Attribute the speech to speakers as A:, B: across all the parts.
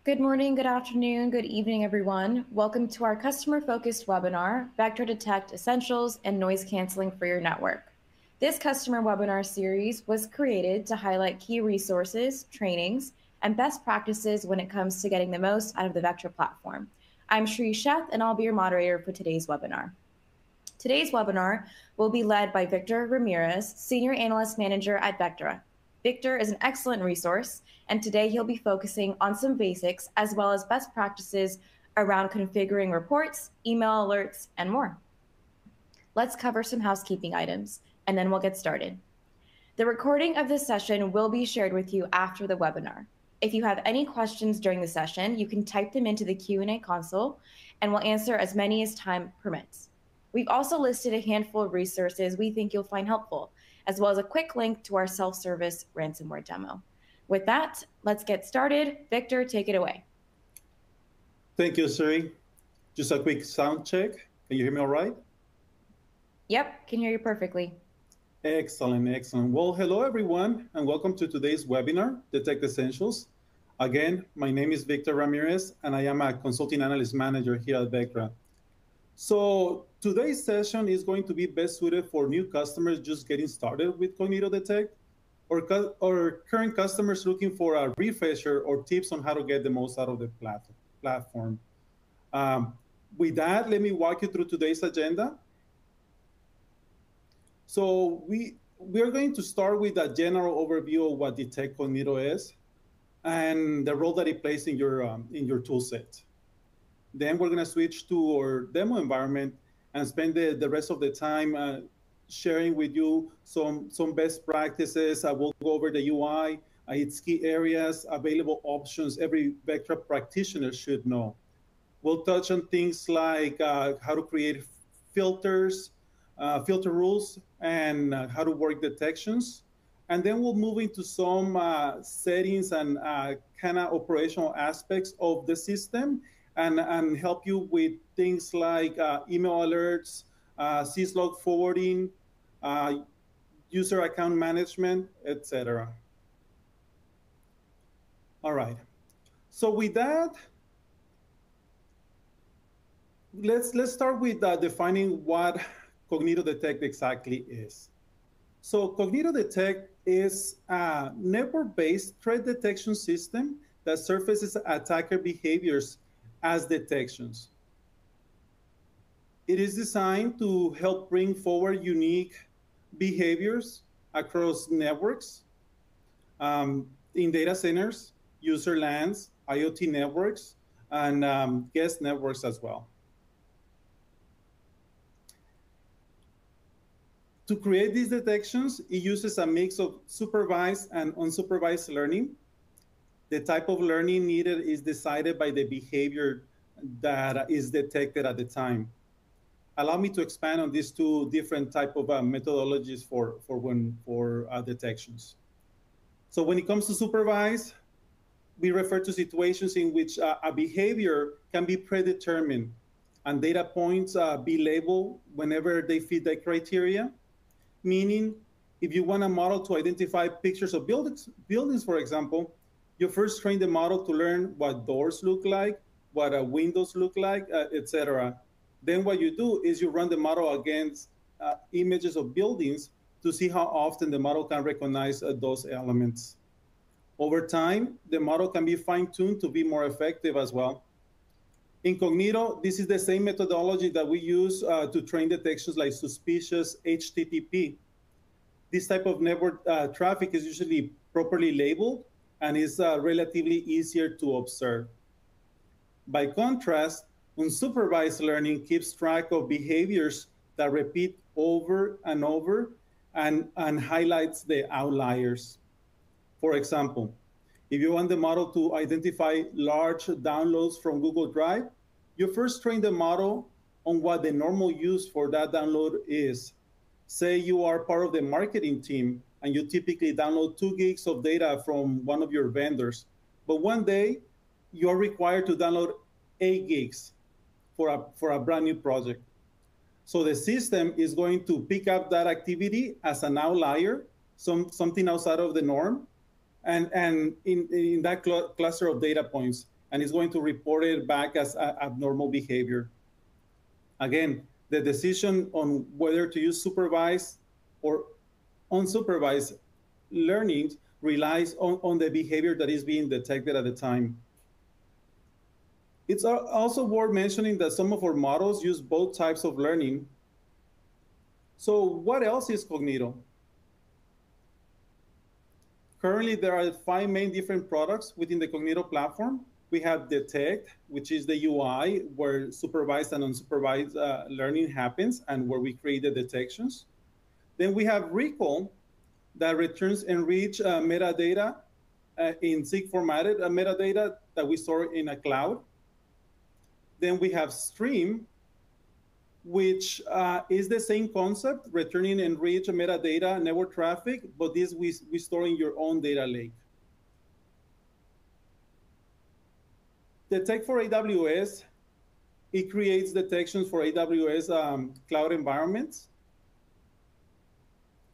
A: Good morning, good afternoon, good evening, everyone. Welcome to our customer-focused webinar, Vectra Detect Essentials and Noise Canceling for Your Network. This customer webinar series was created to highlight key resources, trainings, and best practices when it comes to getting the most out of the Vectra platform. I'm Shri Sheth, and I'll be your moderator for today's webinar. Today's webinar will be led by Victor Ramirez, Senior Analyst Manager at Vectra. Victor is an excellent resource, and today he'll be focusing on some basics as well as best practices around configuring reports, email alerts, and more. Let's cover some housekeeping items, and then we'll get started. The recording of this session will be shared with you after the webinar. If you have any questions during the session, you can type them into the Q&A console, and we'll answer as many as time permits. We've also listed a handful of resources we think you'll find helpful, as well as a quick link to our self-service ransomware demo. With that, let's get started. Victor, take it away.
B: Thank you, Siri. Just a quick sound check. Can you hear me all right?
A: Yep, can hear you perfectly.
B: Excellent, excellent. Well, hello, everyone, and welcome to today's webinar, Detect Essentials. Again, my name is Victor Ramirez, and I am a Consulting Analyst Manager here at Vectra. So today's session is going to be best suited for new customers just getting started with Cognito Detect, or current customers looking for a refresher or tips on how to get the most out of the platform. With that, let me walk you through today's agenda. So we are going to start with a general overview of what Detect Cognito is and the role that it plays in your tool set. Then we're going to switch to our demo environment and spend the rest of the time sharing with you some best practices. I will go over the UI, its key areas, available options every Vectra practitioner should know. We'll touch on things like how to create filters, filter rules, and how to work detections. And then we'll move into some settings and kind of operational aspects of the system and help you with things like email alerts, syslog forwarding, user account management, etc. All right. So with that, let's start with defining what Cognito Detect exactly is. So Cognito Detect is a network-based threat detection system that surfaces attacker behaviors as detections. It is designed to help bring forward unique behaviors across networks, in data centers, user LANs, IoT networks, and guest networks as well. To create these detections, it uses a mix of supervised and unsupervised learning. The type of learning needed is decided by the behavior that is detected at the time. Allow me to expand on these two different type of methodologies for detections. So when it comes to supervised, we refer to situations in which a behavior can be predetermined and data points be labeled whenever they fit the criteria. Meaning, if you want a model to identify pictures of buildings, for example, you first train the model to learn what doors look like, what windows look like, etc. Then what you do is you run the model against images of buildings to see how often the model can recognize those elements. Over time, the model can be fine-tuned to be more effective as well. In Cognito, this is the same methodology that we use to train detections like suspicious HTTP. This type of network traffic is usually properly labeled and is relatively easier to observe. By contrast, unsupervised learning keeps track of behaviors that repeat over and over and highlights the outliers. For example, if you want the model to identify large downloads from Google Drive, you first train the model on what the normal use for that download is. Say you are part of the marketing team and you typically download 2 gigs of data from one of your vendors, but one day you're required to download 8 gigs for a brand new project. So the system is going to pick up that activity as an outlier, something outside of the norm, and in that cluster of data points, and it's going to report it back as abnormal behavior. Again, the decision on whether to use supervised or unsupervised learning relies on the behavior that is being detected at the time. It's also worth mentioning that some of our models use both types of learning. So what else is Cognito? Currently, there are 5 main different products within the Cognito platform. We have Detect, which is the UI where supervised and unsupervised learning happens and where we create the detections. Then we have Recall that returns enriched metadata in SIG formatted metadata that we store in a cloud. Then we have Stream, which is the same concept, returning enriched metadata network traffic, but this we store in your own data lake. Detect for AWS, it creates detections for AWS cloud environments.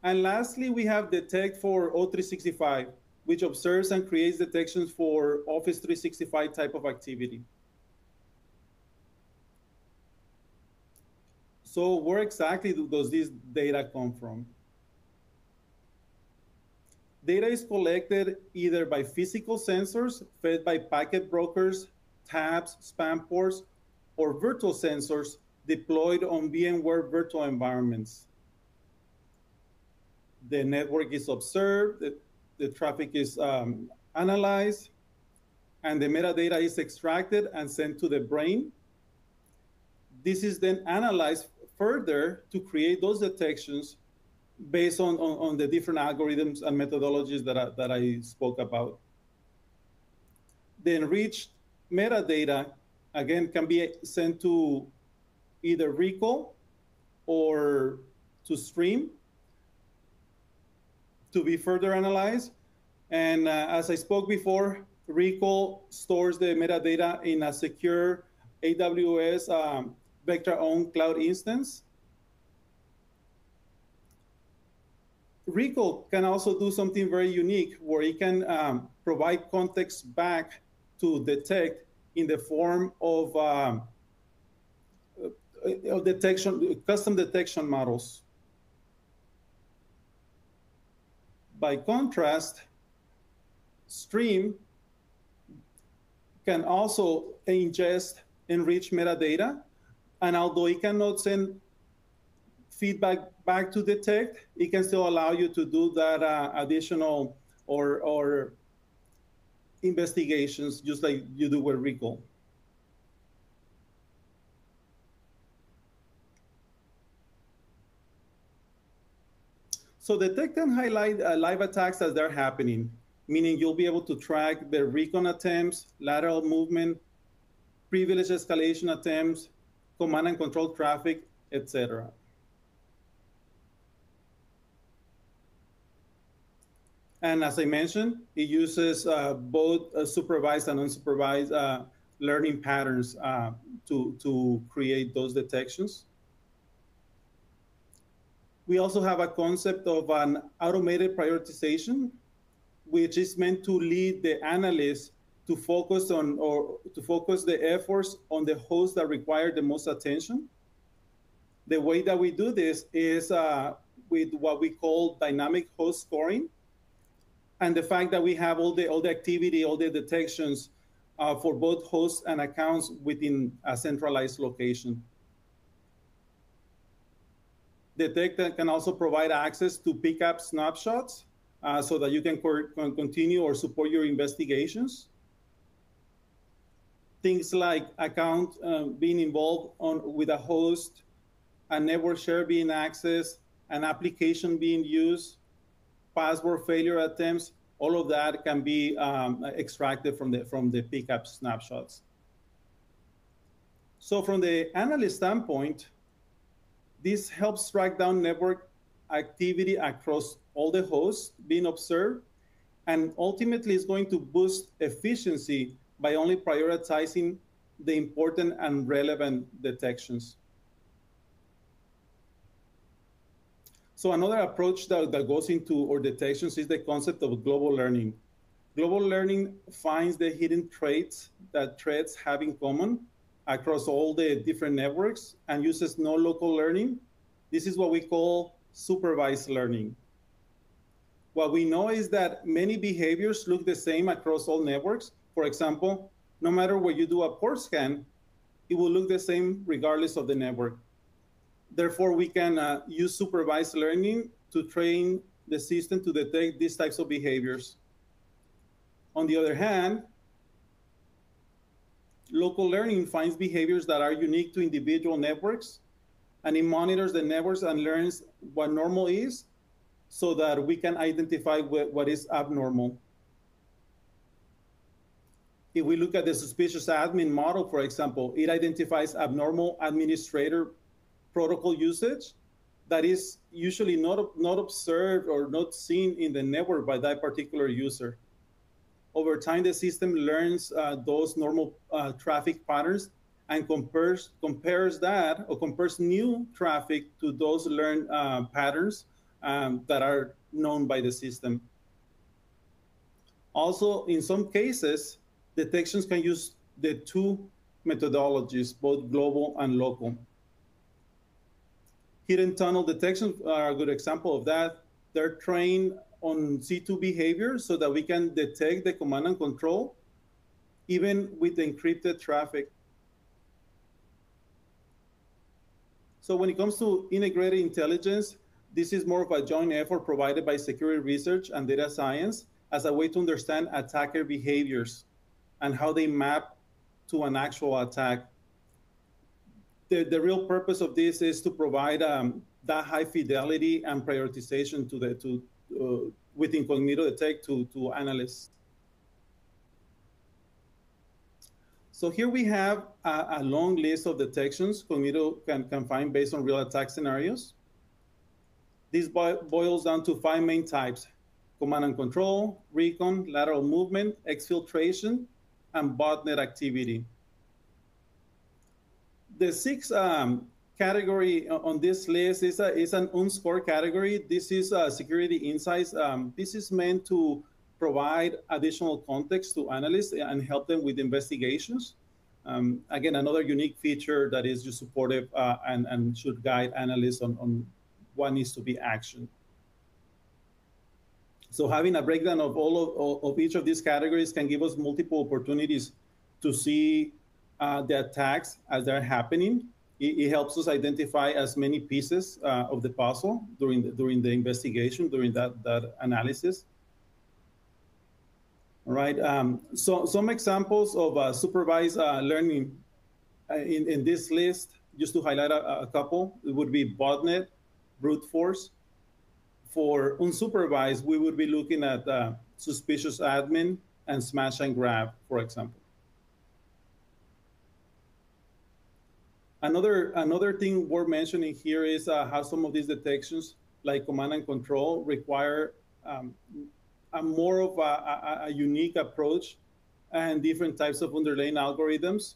B: And lastly, we have Detect for O365, which observes and creates detections for Office 365 type of activity. So where exactly does this data come from? Data is collected either by physical sensors fed by packet brokers, tabs, spam ports, or virtual sensors deployed on VMware virtual environments. The network is observed, the traffic is analyzed, and the metadata is extracted and sent to the brain. This is then analyzed further to create those detections based on the different algorithms and methodologies that I spoke about. The enriched metadata, again, can be sent to either Recall or to Stream to be further analyzed. And as I spoke before, Recall stores the metadata in a secure AWS Vectra-owned cloud instance. Recall can also do something very unique where it can provide context back to Detect in the form of custom detection models. By contrast, Stream can also ingest enriched metadata, and although it cannot send feedback back to Detect, it can still allow you to do that additional or investigations just like you do with Recall. So Detect can highlight live attacks as they're happening, meaning you'll be able to track the recon attempts, lateral movement, privilege escalation attempts, command and control traffic, etc. And as I mentioned, it uses both supervised and unsupervised learning patterns to create those detections. We also have a concept of an automated prioritization, which is meant to lead the analyst to focus on or to focus the efforts on the hosts that require the most attention. The way that we do this is with what we call dynamic host scoring, and the fact that we have all the activity, all the detections for both hosts and accounts within a centralized location. Detect can also provide access to pick up snapshots so that you can continue or support your investigations. Things like account being involved with a host, a network share being accessed, an application being used, password failure attempts, all of that can be extracted from the pickup snapshots. So from the analyst standpoint, this helps track down network activity across all the hosts being observed, and ultimately is going to boost efficiency by only prioritizing the important and relevant detections. So another approach that goes into our detections is the concept of global learning. Global learning finds the hidden traits that threats have in common across all the different networks and uses no local learning. This is what we call supervised learning. What we know is that many behaviors look the same across all networks. For example, no matter where you do a port scan, it will look the same regardless of the network. Therefore, we can use supervised learning to train the system to detect these types of behaviors. On the other hand, local learning finds behaviors that are unique to individual networks, and it monitors the networks and learns what normal is so that we can identify what is abnormal. If we look at the suspicious admin model, for example, it identifies abnormal administrator protocol usage that is usually not observed or not seen in the network by that particular user. Over time, the system learns those normal traffic patterns and compares that or compares new traffic to those learned patterns that are known by the system. Also, in some cases, detections can use the two methodologies, both global and local. Hidden tunnel detections are a good example of that. They're trained on C2 behavior so that we can detect the command and control, even with encrypted traffic. So when it comes to integrated intelligence, this is more of a joint effort provided by security research and data science as a way to understand attacker behaviors and how they map to an actual attack. The real purpose of this is to provide that high fidelity and prioritization with Incognito Detect to analysts. So here we have a long list of detections Cognito can find based on real attack scenarios. This boils down to 5 main types: command and control, recon, lateral movement, exfiltration, and botnet activity. The sixth category on this list is an unscored category. This is security insights. This is meant to provide additional context to analysts and help them with investigations. Again, another unique feature that is just supportive and should guide analysts on what needs to be actioned. So having a breakdown of all of each of these categories can give us multiple opportunities to see the attacks as they're happening. It helps us identify as many pieces of the puzzle during the investigation, during that analysis. All right. So some examples of supervised learning in this list, just to highlight a couple, it would be botnet, brute force. For unsupervised, we would be looking at suspicious admin and smash and grab, for example. Another thing worth mentioning here is how some of these detections, like command and control, require a more of a unique approach and different types of underlying algorithms.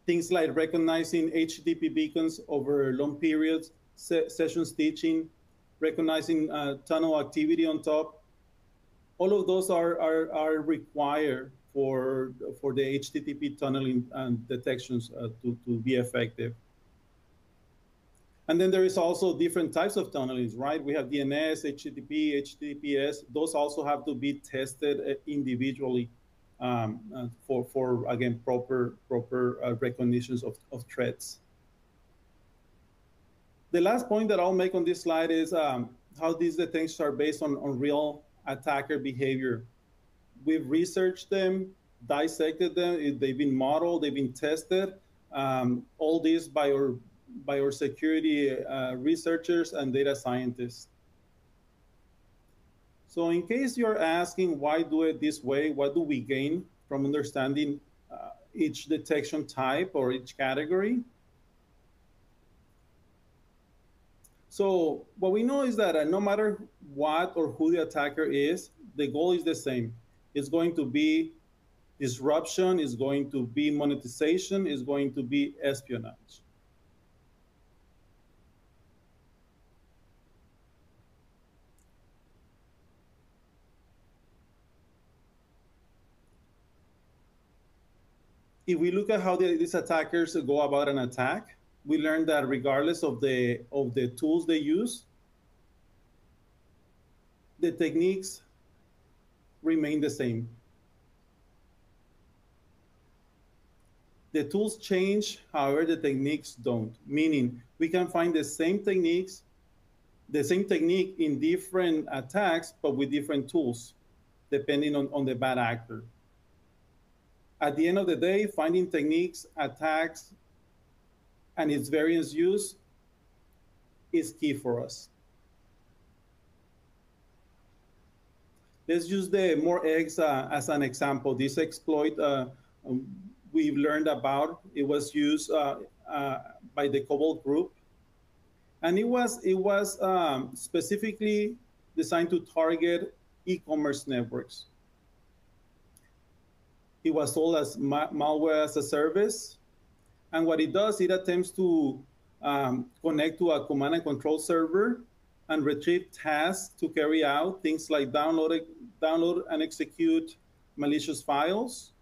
B: Things like recognizing HTTP beacons over long periods, session stitching, recognizing tunnel activity on top. All of those are required for the HTTP tunneling detections to be effective. And then there is also different types of tunnelings, right? We have DNS, HTTP, HTTPS. Those also have to be tested individually for again, proper recognitions of threats. The last point that I'll make on this slide is how these detections are based on real attacker behavior. We've researched them, dissected them. They've been modeled, they've been tested. All this by our security researchers and data scientists. So in case you're asking why do it this way, what do we gain from understanding each detection type or each category? So what we know is that no matter what or who the attacker is, the goal is the same. It's going to be disruption, it's going to be monetization, it's going to be espionage. if we look at how these attackers go about an attack, we learned that regardless of the tools they use, the techniques remain the same. The tools change, however, the techniques don't. Meaning, we can find the same techniques, the same technique in different attacks, but with different tools, depending on the bad actor. At the end of the day, finding techniques, attacks, and its various use is key for us. Let's use the more eggs as an example. This exploit we've learned about, it was used by the Cobalt group, and it was specifically designed to target e-commerce networks. It was sold as malware as a service, and what it does, it attempts to connect to a command and control server and retrieve tasks to carry out things like download and execute malicious files,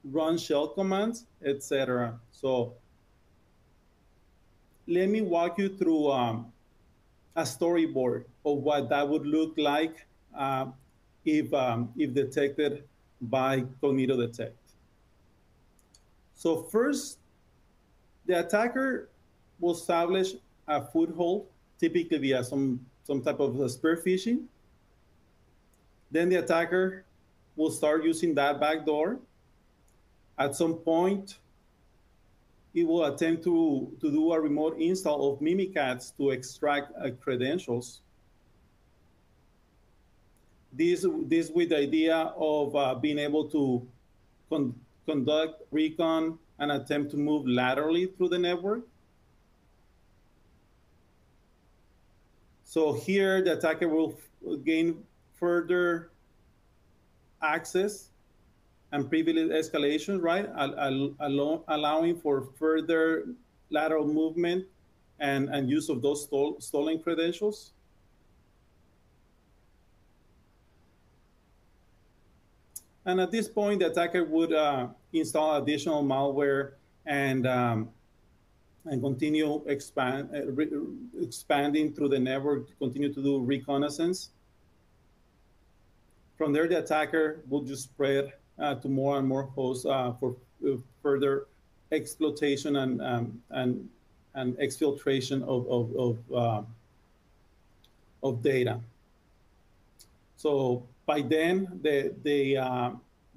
B: run shell commands, etc. So let me walk you through a storyboard of what that would look like if detected by Cognito Detect. So first, the attacker will establish a foothold, typically via some type of spear phishing. Then the attacker will start using that backdoor. At some point, it will attempt to do a remote install of Mimikatz to extract credentials. This with the idea of being able to conduct recon and attempt to move laterally through the network. So here, the attacker will gain further access and privilege escalation, right? Allowing for further lateral movement and use of those stolen credentials. And at this point, the attacker would install additional malware and continue expanding through the network, continue to do reconnaissance. From there, the attacker will just spread to more and more hosts for further exploitation and exfiltration of data. So by then, the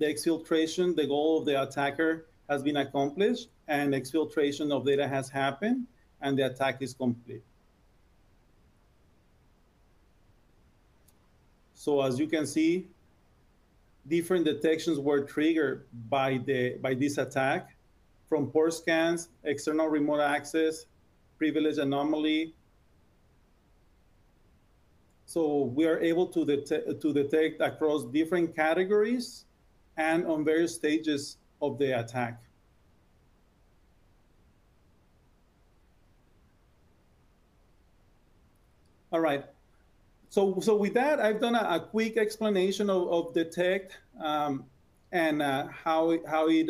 B: exfiltration, the goal of the attacker has been accomplished, and exfiltration of data has happened, and the attack is complete. So as you can see, different detections were triggered by this attack, from port scans, external remote access, privilege anomaly. So we are able to detect across different categories and on various stages of the attack. All right. So with that, I've done a quick explanation of Detect and how it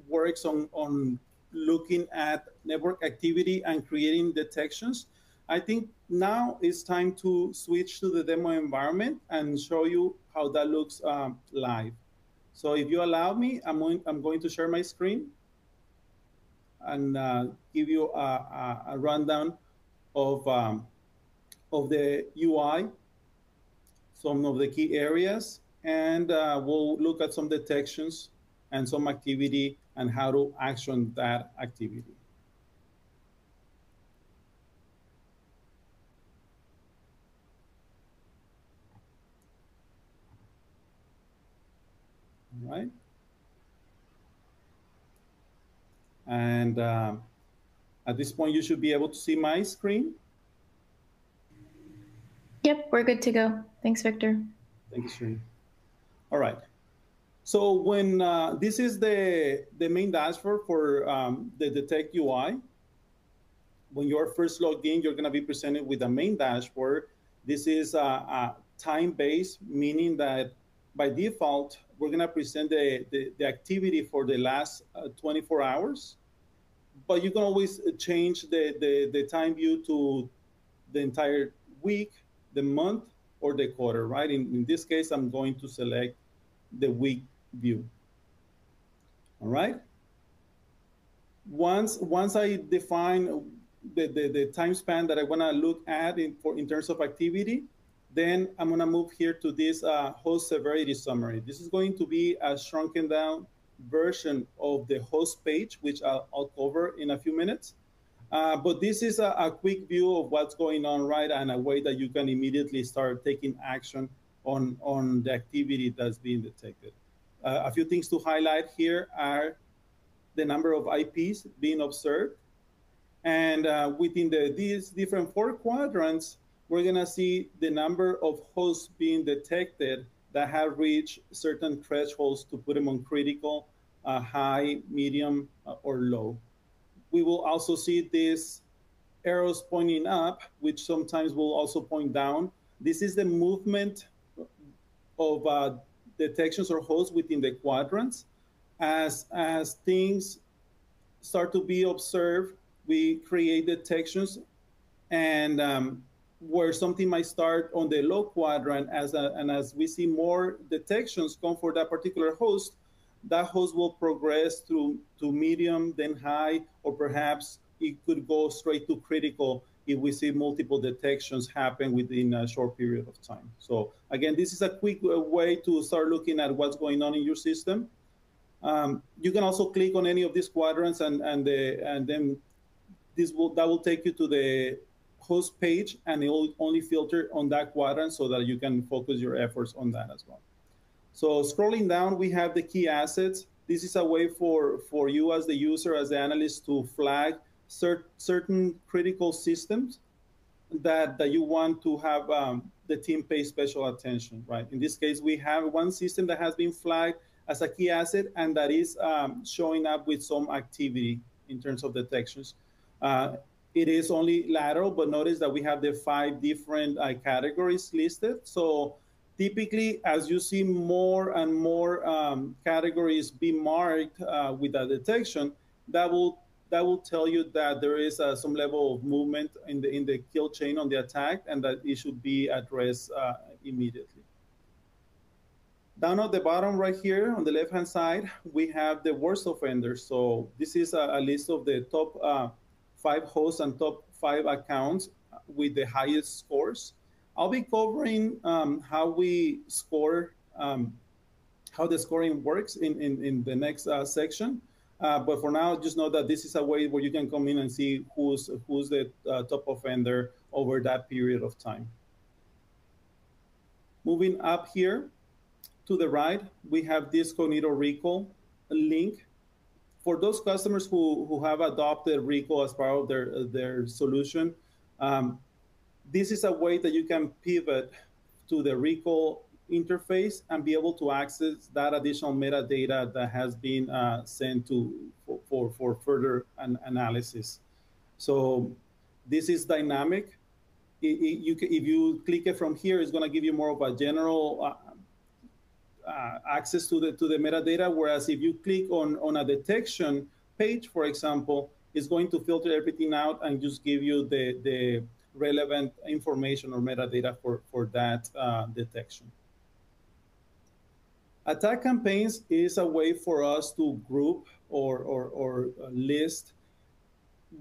B: works on looking at network activity and creating detections. I think now it's time to switch to the demo environment and show you how that looks live. So if you allow me, I'm going to share my screen and give you a rundown of the UI, some of the key areas, and we'll look at some detections and some activity and how to action that activity. All right. And at this point, you should be able to see my screen.
A: Yep, we're good to go. Thanks, Victor.
B: Thank you, Sri. All right. So when this is the main dashboard for the Detect UI. When you're first logged in, you're going to be presented with the main dashboard. This is time-based, meaning that by default, we're going to present the activity for the last 24 hours, but you can always change the time view to the entire week, the month, or the quarter, right? In this case, I'm going to select the week view. All right. Once I define the time span that I want to look at in terms of activity, then I'm going to move here to this host severity summary. This is going to be a shrunken down version of the host page, which I'll cover in a few minutes. But this is a quick view of what's going on, right? And a way that you can immediately start taking action on the activity that's being detected. A few things to highlight here are the number of IPs being observed. And within these different 4 quadrants, we're going to see the number of hosts being detected that have reached certain thresholds to put them on critical, high, medium, or low. We will also see these arrows pointing up, which sometimes will also point down. This is the movement of detections or hosts within the quadrants. As things start to be observed, we create detections, and where something might start on the low quadrant, and as we see more detections come for that particular host, that host will progress to medium, then high, or perhaps it could go straight to critical if we see multiple detections happen within a short period of time. So again, this is a quick way to start looking at what's going on in your system. You can also click on any of these quadrants, and then that will take you to the host page, and it will only filter on that quadrant so that you can focus your efforts on that as well. So scrolling down, we have the key assets. This is a way for you as the user, as the analyst, to flag certain critical systems that you want to have the team pay special attention, right? In this case, we have one system that has been flagged as a key asset, and that is showing up with some activity in terms of detections. It is only lateral, but notice that we have the 5 different categories listed. So typically, as you see more and more categories be marked with a detection, that will tell you that there is some level of movement in the kill chain on the attack, and that it should be addressed immediately. Down at the bottom right here on the left-hand side, we have the worst offenders. So this is a list of the top 5 hosts and top 5 accounts with the highest scores. I'll be covering how we score, how the scoring works in the next section. But for now, just know that this is a way where you can come in and see who's the top offender over that period of time. Moving up here to the right, we have this Cognito Recall link. For those customers who have adopted Recall as part of their solution, this is a way that you can pivot to the Recall interface and be able to access that additional metadata that has been sent for further analysis. So this is dynamic. If you click it from here, it's going to give you more of a general access to the metadata, whereas if you click on a detection page, for example, it's going to filter everything out and just give you the relevant information or metadata for that detection. Attack campaigns is a way for us to group or list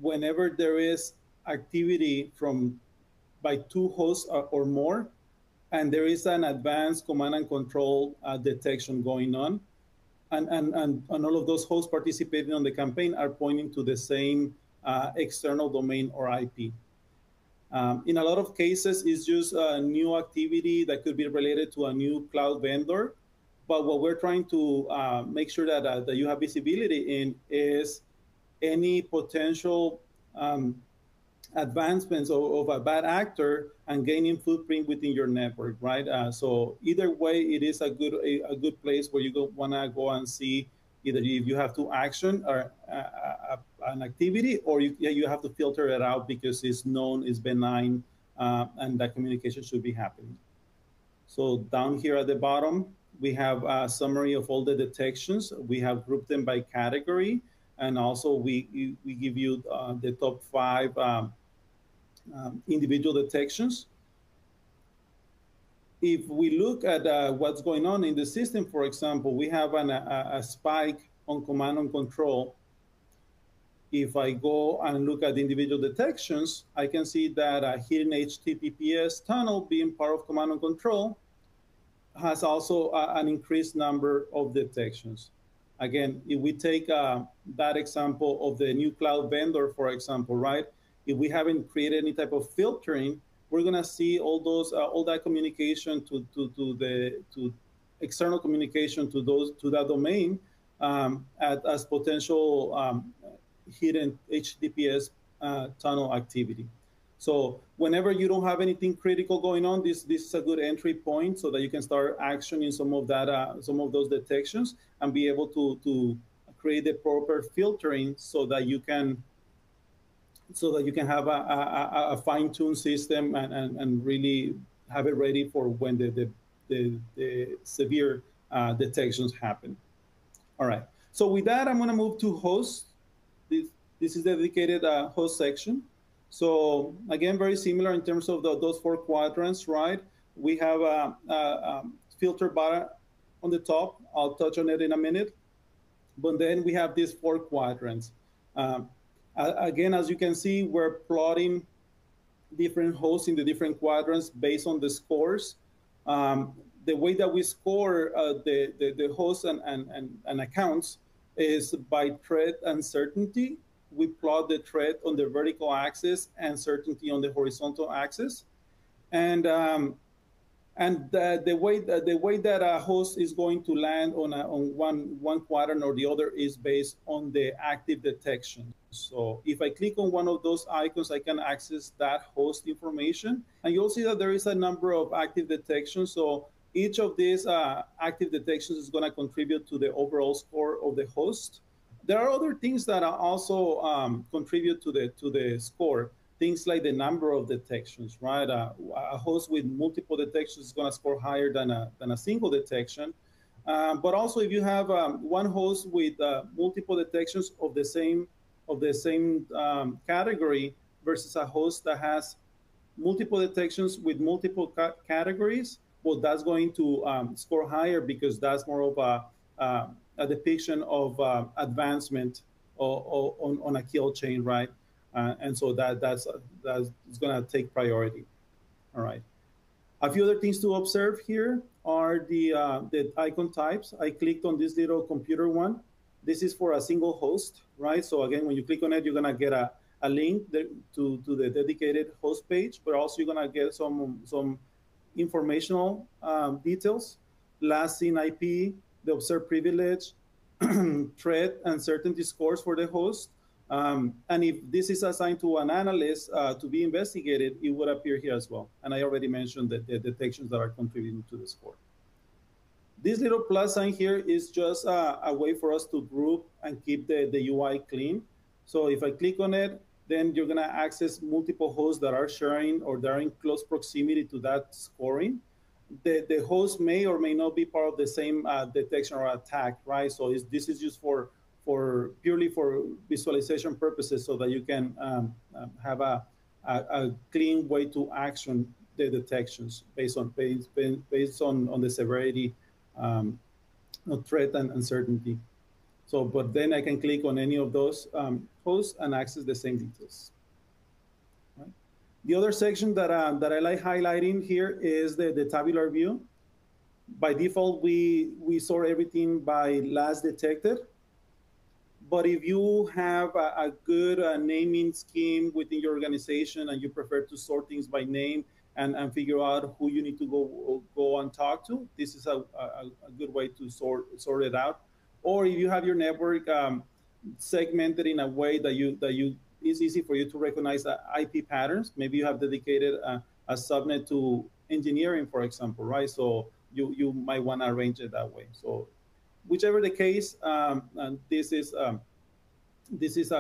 B: whenever there is activity by 2 hosts or more, and there is an advanced command and control detection going on, and all of those hosts participating on the campaign are pointing to the same external domain or IP. In a lot of cases, it's just a new activity that could be related to a new cloud vendor. But what we're trying to make sure that you have visibility in is any potential advancements of a bad actor and gaining footprint within your network, right? So either way, it is a good place where you want to go and see either if you have to action or an activity, or you have to filter it out because it's known, it's benign, and that communication should be happening. So down here at the bottom, We have a summary of all the detections. We have grouped them by category, and also we give you the top five individual detections. If we look at what's going on in the system, for example, we have a spike on command and control. If I go and look at individual detections, I can see that a hidden HTTPS tunnel being part of command and control has also an increased number of detections. Again, if we take that example of the new cloud vendor, for example, right? If we haven't created any type of filtering, we're gonna see all that communication to external communication to that domain as potential hidden HTTPS tunnel activity. So whenever you don't have anything critical going on, this is a good entry point so that you can start actioning some of that, some of those detections, and be able to create the proper filtering so that you can have a fine-tuned system and really have it ready for when the severe detections happen. All right. So with that, I'm going to move to host. This, this is the dedicated host section. So again, very similar in terms of those four quadrants, right? We have a filter bar on the top. I'll touch on it in a minute. But then we have these four quadrants. Um, Again, as you can see, we're plotting different hosts in the different quadrants based on the scores. Um, the way that we score the hosts and accounts is by threat uncertainty. We plot the threat on the vertical axis and certainty on the horizontal axis. And the way that a host is going to land on one quadrant or the other is based on the active detection. So if I click on one of those icons, I can access that host information, and you'll see that there is a number of active detections. So each of these active detections is going to contribute to the overall score of the host. There are other things that are also contribute to the score. Things like the number of detections, right? A host with multiple detections is going to score higher than a single detection. But also, if you have one host with multiple detections of the same category versus a host that has multiple detections with multiple categories, well, that's going to score higher because that's more of a depiction of advancement on a kill chain, right? And so that's going to take priority. All right. A few other things to observe here are the icon types. I clicked on this little computer one. This is for a single host, right? So again, when you click on it, you're gonna get a link to the dedicated host page, but also you're gonna get some informational details, last seen IP, the observed privilege, threat and certainty scores for the host. And if this is assigned to an analyst to be investigated, it would appear here as well. And I already mentioned that the detections that are contributing to the score. This little plus sign here is just a way for us to group and keep the UI clean. So if I click on it, then you're going to access multiple hosts that are sharing or that are in close proximity to that scoring. The host may or may not be part of the same detection or attack, right? So this is just for purely for visualization purposes, so that you can have a clean way to action the detections based on the severity, threat and uncertainty. So, but then I can click on any of those hosts and access the same details. Right? The other section that I like highlighting here is the tabular view. By default, we sort everything by last detected. But if you have a good naming scheme within your organization and you prefer to sort things by name and figure out who you need to go and talk to, this is a good way to sort it out. Or if you have your network segmented in a way that it's easy for you to recognize IP patterns. Maybe you have dedicated a subnet to engineering, for example, right? So you might want to arrange it that way. So whichever the case, and this is a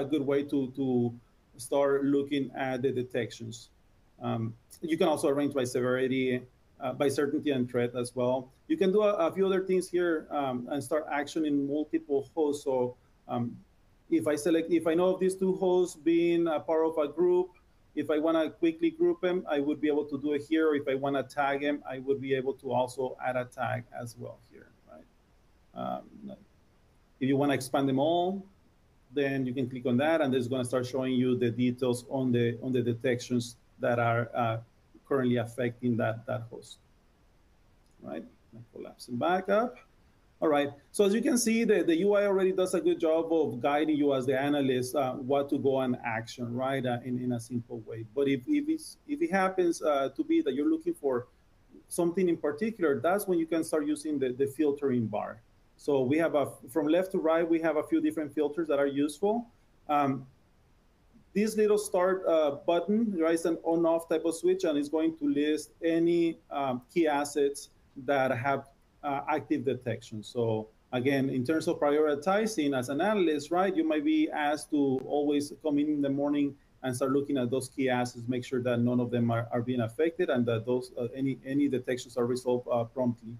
B: good way to start looking at the detections. You can also arrange by severity by certainty and threat as well. You can do a few other things here and start actioning multiple hosts. So if I know of these two hosts being a part of a group, if I want to quickly group them, I would be able to do it here. Or if I want to tag them, I would be able to also add a tag as well here, right? If you want to expand them all, then you can click on that, and it's going to start showing you the details on the detections that are currently affecting that host. Right? Collapsing back up. All right. So as you can see, the UI already does a good job of guiding you as the analyst what to go and action, right, in a simple way. But if it happens to be that you're looking for something in particular, that's when you can start using the filtering bar. So we have from left to right, we have a few different filters that are useful. This little start button, right, is an on-off type of switch, and it's going to list any key assets that have active detection. So again, in terms of prioritizing as an analyst, right, you might be asked to always come in the morning and start looking at those key assets, make sure that none of them are being affected, and that those any detections are resolved promptly.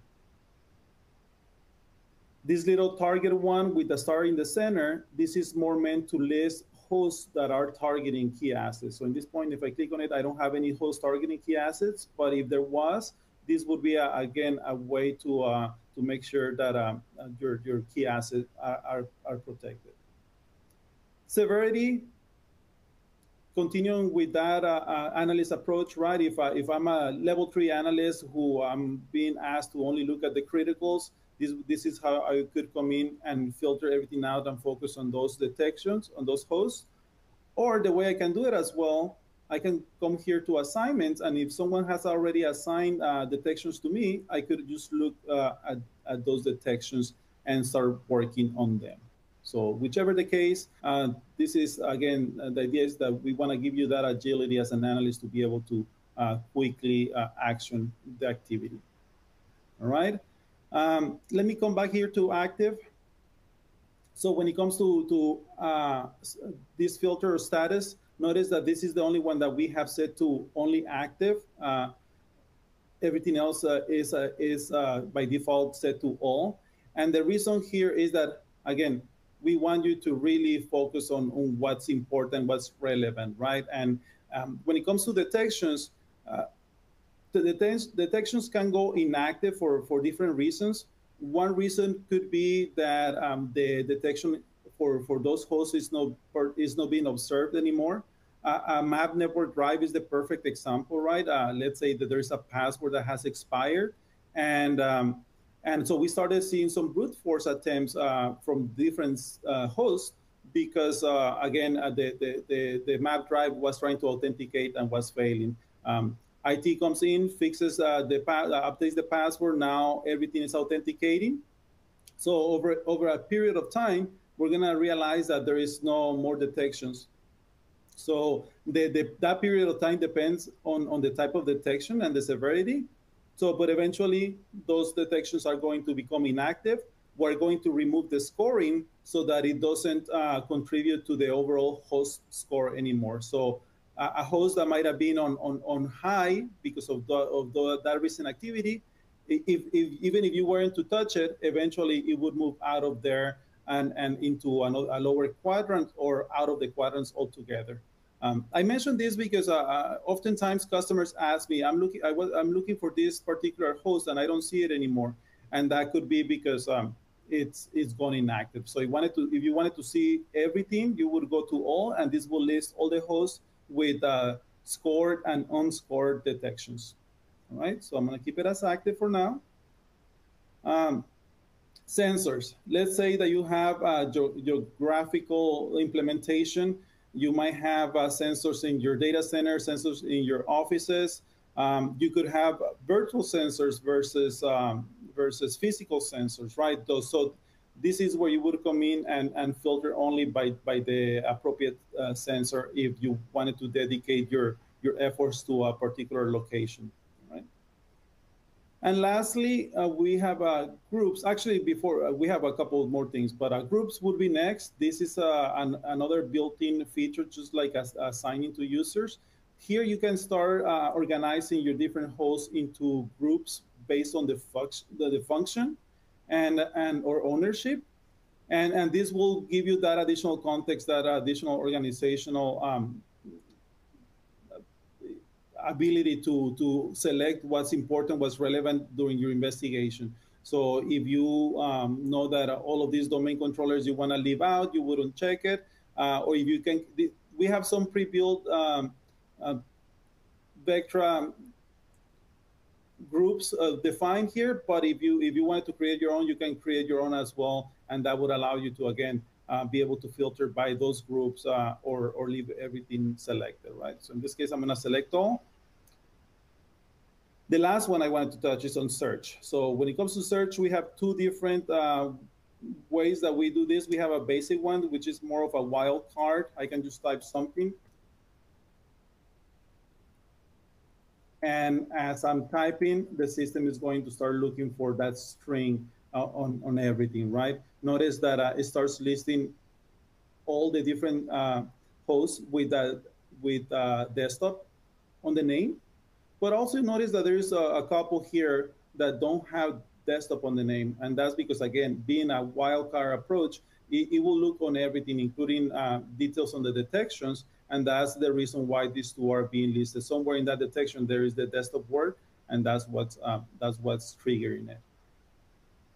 B: This little target one with the star in the center, this is more meant to list hosts that are targeting key assets. So in this point, if I click on it, I don't have any hosts targeting key assets, but if there was, this would be, again, a way to make sure that your key assets are protected. Severity, continuing with that analyst approach, right? If I'm a level 3 analyst who I'm being asked to only look at the criticals, this is how I could come in and filter everything out and focus on those detections, on those hosts. Or the way I can do it as well, I can come here to assignments, and if someone has already assigned detections to me, I could just look at those detections and start working on them. So whichever the case, this is, again, the idea is that we want to give you that agility as an analyst to be able to quickly action the activity. All right. Let me come back here to active. So when it comes to this filter status, notice that this is the only one that we have set to only active. Everything else is by default set to all. And the reason here is that, again, we want you to really focus on what's important, what's relevant, right? And when it comes to detections, the detections can go inactive for different reasons. One reason could be that the detection for those hosts is not being observed anymore. A map network drive is the perfect example, right? Let's say that there's a password that has expired, and so we started seeing some brute force attempts from different hosts because again the map drive was trying to authenticate and was failing. IT comes in, fixes updates the password. Now everything is authenticating. So over a period of time, we're gonna realize that there is no more detections. So that period of time depends on the type of detection and the severity. So, but eventually those detections are going to become inactive. We're going to remove the scoring so that it doesn't contribute to the overall host score anymore. So a host that might have been on high because of that recent activity, even if you weren't to touch it, eventually it would move out of there and into a lower quadrant or out of the quadrants altogether. I mentioned this because oftentimes customers ask me, I'm looking for this particular host and I don't see it anymore, and that could be because it's gone inactive. So if you wanted to see everything, you would go to all, and this will list all the hosts with scored and unscored detections. All right, so I'm going to keep it as active for now. Sensors. Let's say that you have your graphical implementation. You might have sensors in your data center, sensors in your offices. You could have virtual sensors versus physical sensors, right? So this is where you would come in and filter only by the appropriate sensor if you wanted to dedicate your efforts to a particular location, right? And lastly, we have groups. Actually, before we have a couple more things, but groups would be next. This is another built-in feature, just like assigning to users. Here you can start organizing your different hosts into groups based on the function and or ownership. And this will give you that additional context, that additional organizational ability to select what's important, what's relevant during your investigation. So if you know that all of these domain controllers you want to leave out, you wouldn't check it. Or if you can, we have some pre-built Vectra groups defined here, but if you wanted to create your own, you can create your own as well, and that would allow you to, again, be able to filter by those groups or leave everything selected, right? So in this case, I'm going to select all. The last one I wanted to touch is on search. So when it comes to search, we have two different ways that we do this. We have a basic one, which is more of a wild card. I can just type something. And as I'm typing, the system is going to start looking for that string on everything, right? Notice that it starts listing all the different hosts with desktop on the name. But also notice that there's a couple here that don't have desktop on the name. And that's because, again, being a wildcard approach, it will look on everything, including details on the detections. And that's the reason why these two are being listed. Somewhere in that detection, there is the desktop word, and that's what's triggering it.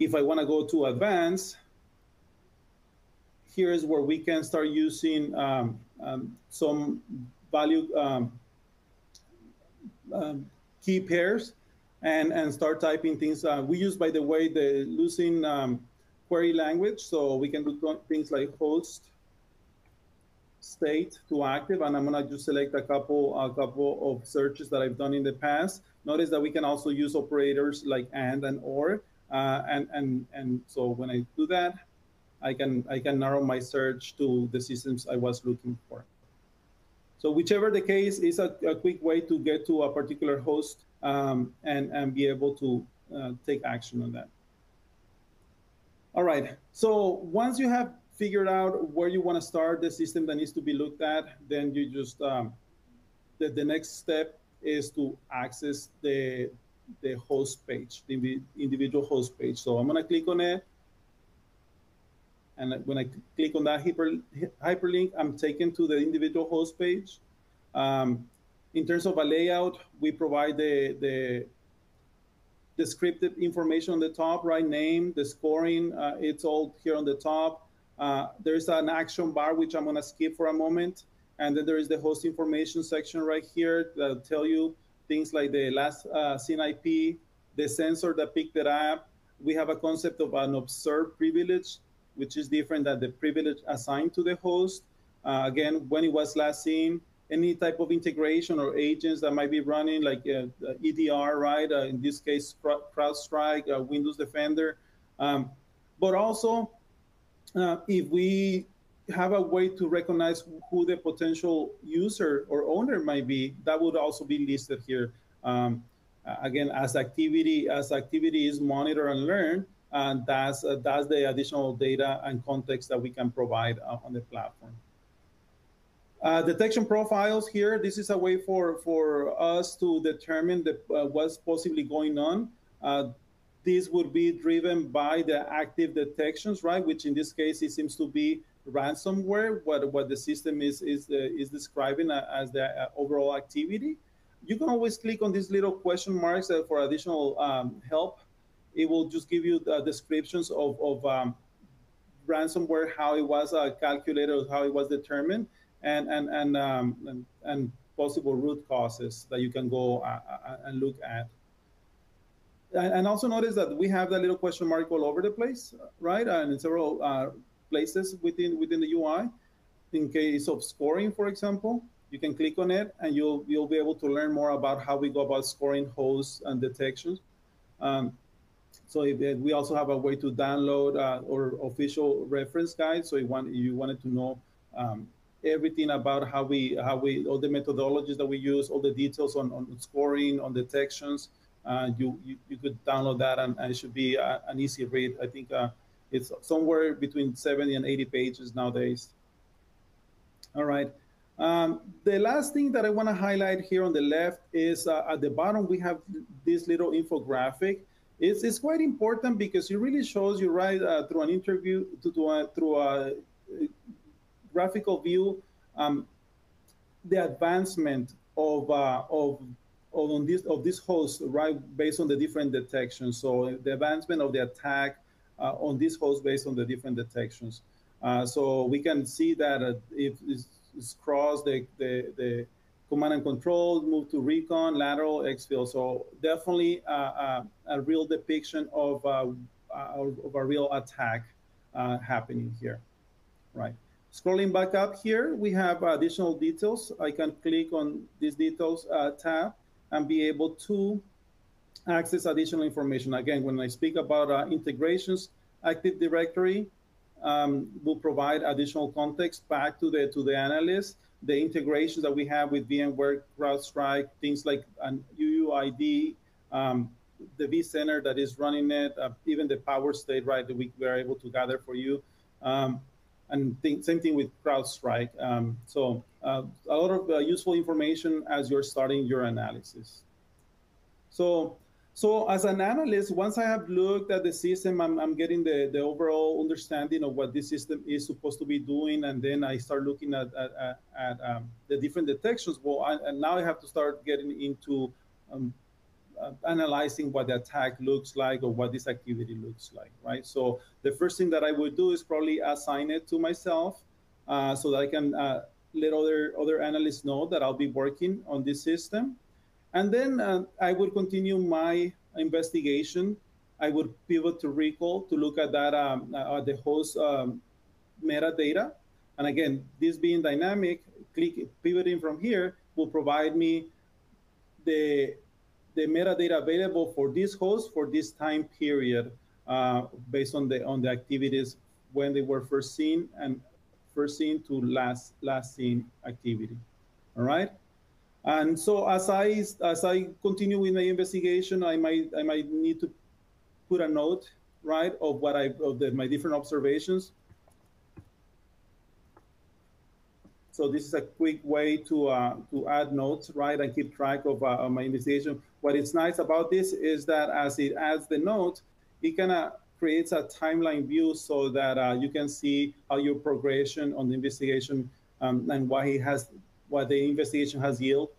B: If I want to go to advanced, here is where we can start using some value key pairs and start typing things. We use, by the way, the Lucene query language, so we can do things like host state to active, and I'm gonna just select a couple of searches that I've done in the past. Notice that we can also use operators like and or, and so when I do that, I can narrow my search to the systems I was looking for. So whichever the case is a quick way to get to a particular host and be able to take action on that. All right, so once you have figured out where you want to start the system that needs to be looked at, then you just, the next step is to access the host page, the individual host page. So I'm gonna click on it. And when I click on that hyperlink, I'm taken to the individual host page. In terms of a layout, we provide the scripted information on the top, right? Name, the scoring, it's all here on the top. There's an action bar, which I'm gonna skip for a moment. And then there is the host information section right here that'll tell you things like the last seen IP, the sensor that picked it up. We have a concept of an observed privilege, which is different than the privilege assigned to the host. Again, when it was last seen, any type of integration or agents that might be running, like EDR, right? In this case, CrowdStrike, Windows Defender. But also, if we have a way to recognize who the potential user or owner might be, that would also be listed here. Again, as activity is monitored and learned, and that's the additional data and context that we can provide on the platform. Detection profiles here. This is a way for us to determine what's possibly going on. This would be driven by the active detections, right? Which in this case, it seems to be ransomware, what the system is describing as the overall activity. You can always click on these little question marks for additional help. It will just give you the descriptions of ransomware, how it was calculated, how it was determined, and possible root causes that you can go and look at. And also notice that we have that little question mark all over the place, right? And in several places within the UI. In case of scoring, for example, you can click on it and you'll be able to learn more about how we go about scoring hosts and detections. So we also have a way to download our official reference guide. So if you wanted to know everything about how we all the methodologies that we use, all the details on scoring, on detections, you could download that, and it should be an easy read. I think it's somewhere between 70 and 80 pages nowadays. All right. The last thing that I want to highlight here on the left is at the bottom, we have this little infographic. It's quite important because it really shows you right through an interview, through a graphical view, um, the advancement of this host, right, based on the different detections. So the advancement of the attack on this host based on the different detections. So we can see that if it's crossed the command and control, move to recon, lateral, exfil. So definitely a real depiction of a real attack happening here, right? Scrolling back up here, we have additional details. I can click on this details tab and be able to access additional information. Again, when I speak about integrations, Active Directory will provide additional context back to the analyst. The integrations that we have with VMware, CrowdStrike, things like an UUID, the vCenter that is running it, even the power state, right, that we are able to gather for you. And same thing with CrowdStrike. So a lot of useful information as you're starting your analysis. So as an analyst, once I have looked at the system, I'm getting the overall understanding of what this system is supposed to be doing, and then I start looking at the different detections. Well, and now I have to start getting into analyzing what the attack looks like or what this activity looks like, right? So the first thing that I would do is probably assign it to myself so that I can let other analysts know that I'll be working on this system. And then I would continue my investigation. I would pivot to recall to look at that the host metadata. And again, this being dynamic, pivoting from here will provide me the metadata available for this host for this time period based on the activities when they were first seen to last seen activity. All right. And so as I continue with my investigation, I might need to put a note, right, of my different observations. So this is a quick way to add notes, right, and keep track of my investigation. What is nice about this is that as it adds the note, it kind of creates a timeline view so that you can see how your progression on the investigation and what the investigation has yielded.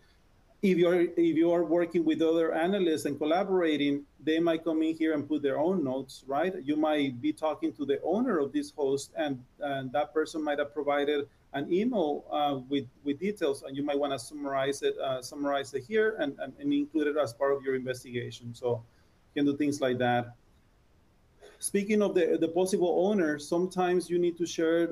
B: If you are working with other analysts and collaborating, they might come in here and put their own notes, right? You might be talking to the owner of this host, and that person might have provided an email with details, and you might want to summarize it here and include it as part of your investigation. So you can do things like that. Speaking of the possible owner, sometimes you need to share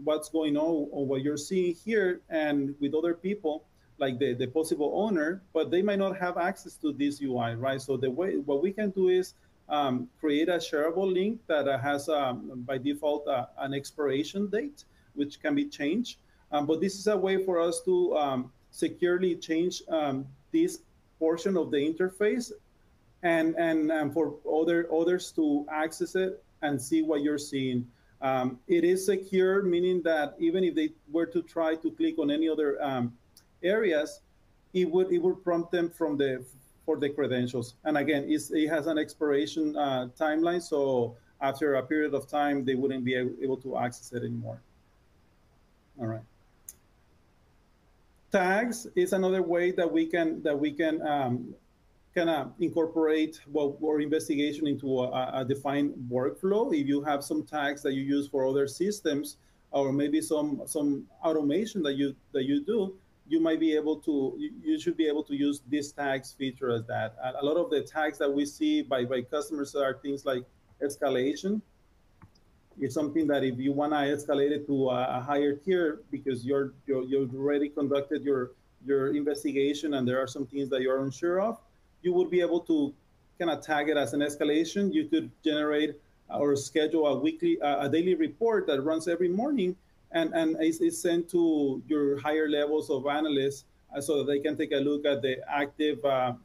B: what's going on or what you're seeing here and with other people, like the possible owner, but they might not have access to this UI, right? So what we can do is create a shareable link that has by default an expiration date, which can be changed. But this is a way for us to securely change this portion of the interface and for others to access it and see what you're seeing. It is secure, meaning that even if they were to try to click on any other areas, it would prompt them for the credentials. And again, it has an expiration timeline, so after a period of time, they wouldn't be able to access it anymore. All right. Tags is another way that we can kind of incorporate our investigation into a defined workflow. If you have some tags that you use for other systems, or maybe some automation that you do, you might be able to, you should be able to use this tags feature as that. A lot of the tags that we see by customers are things like escalation. It's something that if you want to escalate it to a higher tier because you've already conducted your investigation and there are some things that you're unsure of, you would be able to kind of tag it as an escalation. You could generate or schedule a daily report that runs every morning and is sent to your higher levels of analysts so that they can take a look at the active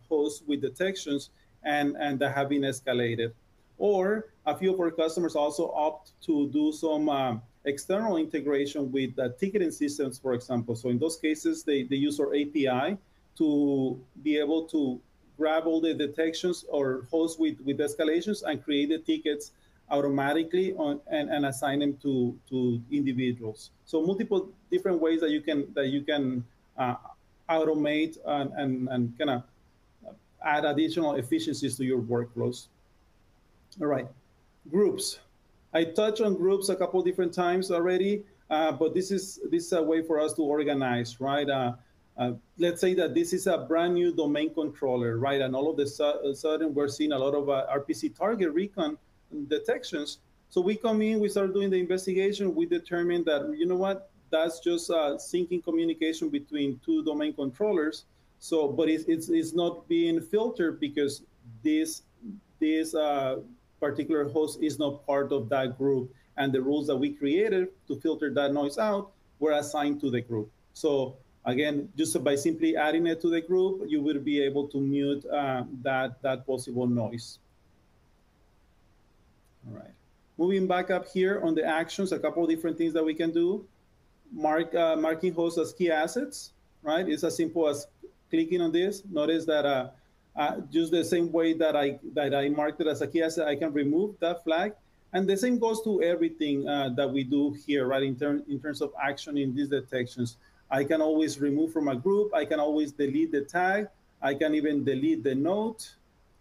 B: hosts with detections and that have been escalated. Or a few of our customers also opt to do some external integration with ticketing systems, for example. So in those cases, they use our API to be able to grab all the detections or hosts with escalations and create the tickets automatically and assign them to individuals. So multiple different ways that you can uh, automate and kind of add additional efficiencies to your workflows. All right, groups. I touched on groups a couple different times already, but this is a way for us to organize, right? Let's say that this is a brand new domain controller, right? And all of a sudden, we're seeing a lot of RPC target recon detections. So we come in, we start doing the investigation. We determine that, you know what, that's just syncing communication between two domain controllers. So, but it's not being filtered because this particular host is not part of that group, and the rules that we created to filter that noise out were assigned to the group. So again, just by simply adding it to the group, you will be able to mute that possible noise. All right. Moving back up here on the actions, a couple of different things that we can do. Marking hosts as key assets, right? It's as simple as clicking on this. Notice that just the same way that I marked it as a key asset, I can remove that flag. And the same goes to everything that we do here, right? In terms of action in these detections, I can always remove from a group. I can always delete the tag. I can even delete the note,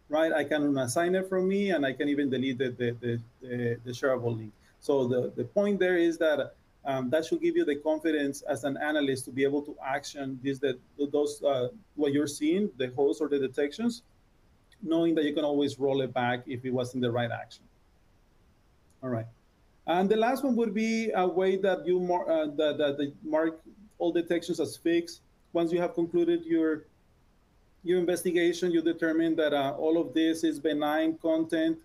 B: right? I can unassign it from me, and I can even delete the shareable link. So the point there is that that should give you the confidence as an analyst to be able to action those what you're seeing, the hosts or the detections, knowing that you can always roll it back if it wasn't the right action. All right. And the last one would be a way that you mark all detections as fixed. Once you have concluded your investigation, you determine that all of this is benign content.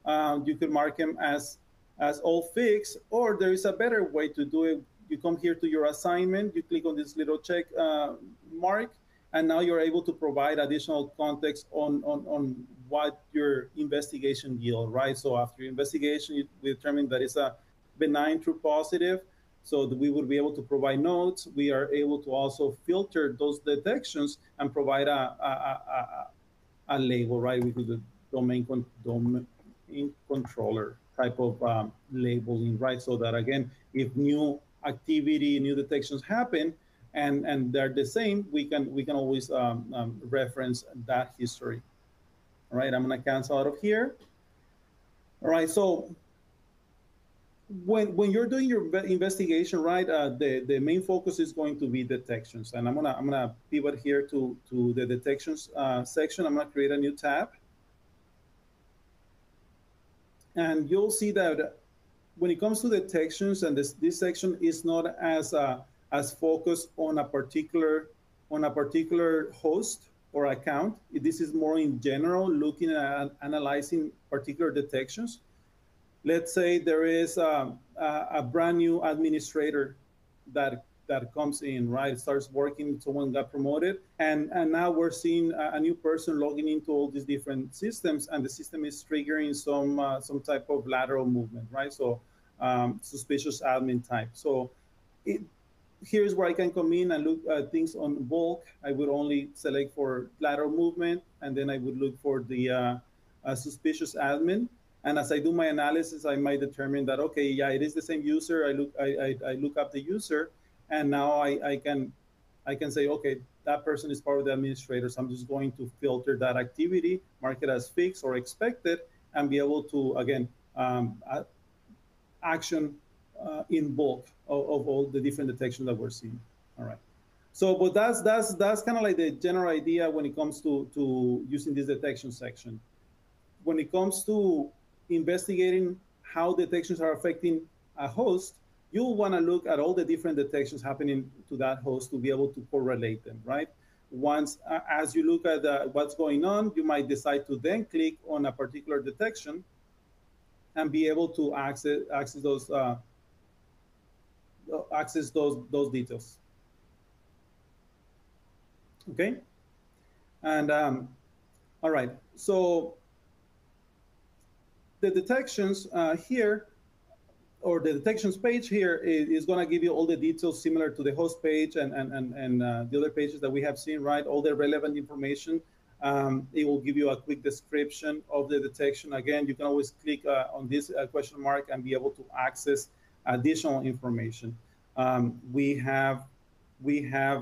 B: You could mark them as all fixed, or there is a better way to do it. You come here to your assignment, you click on this little check mark, and now you're able to provide additional context on what your investigation yield, right? So after your investigation, we determine that it's a benign true positive, so that we would be able to provide notes. We are able to also filter those detections and provide a label, right? We do the domain controller type of labeling, right? So that again, if new activity, new detections happen, and they're the same, we can always reference that history. All right, I'm gonna cancel out of here. All right, so when you're doing your investigation, right, the main focus is going to be detections, and I'm gonna pivot here to the detections section. I'm gonna create a new tab, and you'll see that when it comes to detections, and this section is not as focused on a particular host or account. This is more in general, looking at analyzing particular detections. Let's say there is a brand new administrator that comes in, right? Starts working, someone got promoted, and now we're seeing a new person logging into all these different systems, and the system is triggering some type of lateral movement, right? So suspicious admin type. So here's where I can come in and look at things on bulk. I would only select for lateral movement, and then I would look for the suspicious admin. And as I do my analysis, I might determine that, okay, yeah, it is the same user. I look up the user, and now I can say, okay, that person is part of the administrator. So I'm just going to filter that activity, mark it as fixed or expected, and be able to, again, action in bulk of all the different detections that we're seeing. All right. So, but that's kind of like the general idea when it comes to using this detection section. When it comes to investigating how detections are affecting a host, you'll want to look at all the different detections happening to that host to be able to correlate them, right? Once, as you look at what's going on, you might decide to then click on a particular detection and be able to access those details. Okay, and all right. So the detections here, or the detections page here is going to give you all the details similar to the host page and the other pages that we have seen, right? All the relevant information. It will give you a quick description of the detection. Again, you can always click on this question mark and be able to access additional information. We have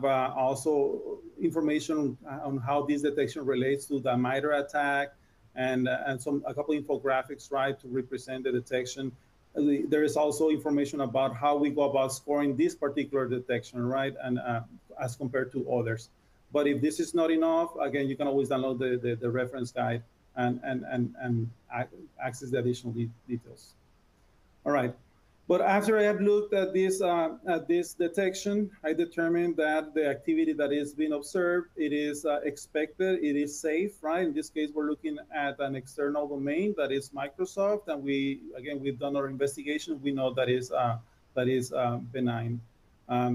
B: also information on how this detection relates to the MITRE attack, and a couple infographics, right, to represent the detection. There is also information about how we go about scoring this particular detection, right, and as compared to others. But if this is not enough, again, you can always download the reference guide and access the additional details. All right. But after I have looked at this detection, I determined that the activity that is being observed, it is expected, it is safe, right? In this case, we're looking at an external domain that is Microsoft, and we've done our investigation. We know that is benign.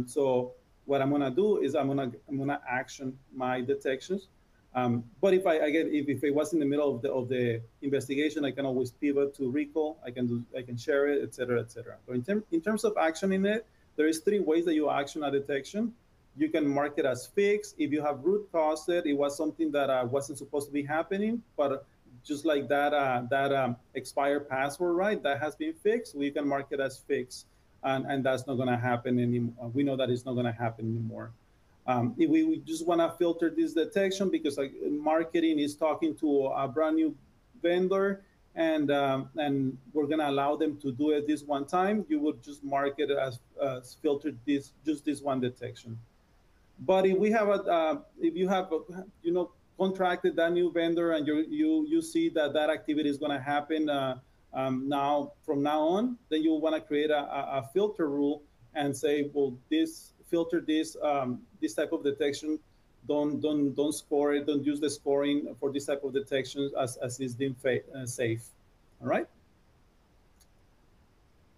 B: So what I'm gonna do is I'm gonna action my detections. But if it was in the middle of the investigation, I can always pivot to recall. I can share it, et cetera, et cetera. But in terms of actioning it, there is 3 ways that you action a detection. You can mark it as fixed. If you have root caused it was something that wasn't supposed to be happening, but just like that expired password, right? That has been fixed. We can mark it as fixed, and that's not going to happen anymore. We know that it's not going to happen anymore. If we just want to filter this detection because marketing is talking to a brand new vendor, and we're going to allow them to do it this one time, you would just mark it as filtered just this one detection. But if you have contracted that new vendor and you see that activity is going to happen now from now on, then you want to create a filter rule and say, well, filter this type of detection. Don't score it. Don't use the scoring for this type of detection as is deemed safe. All right.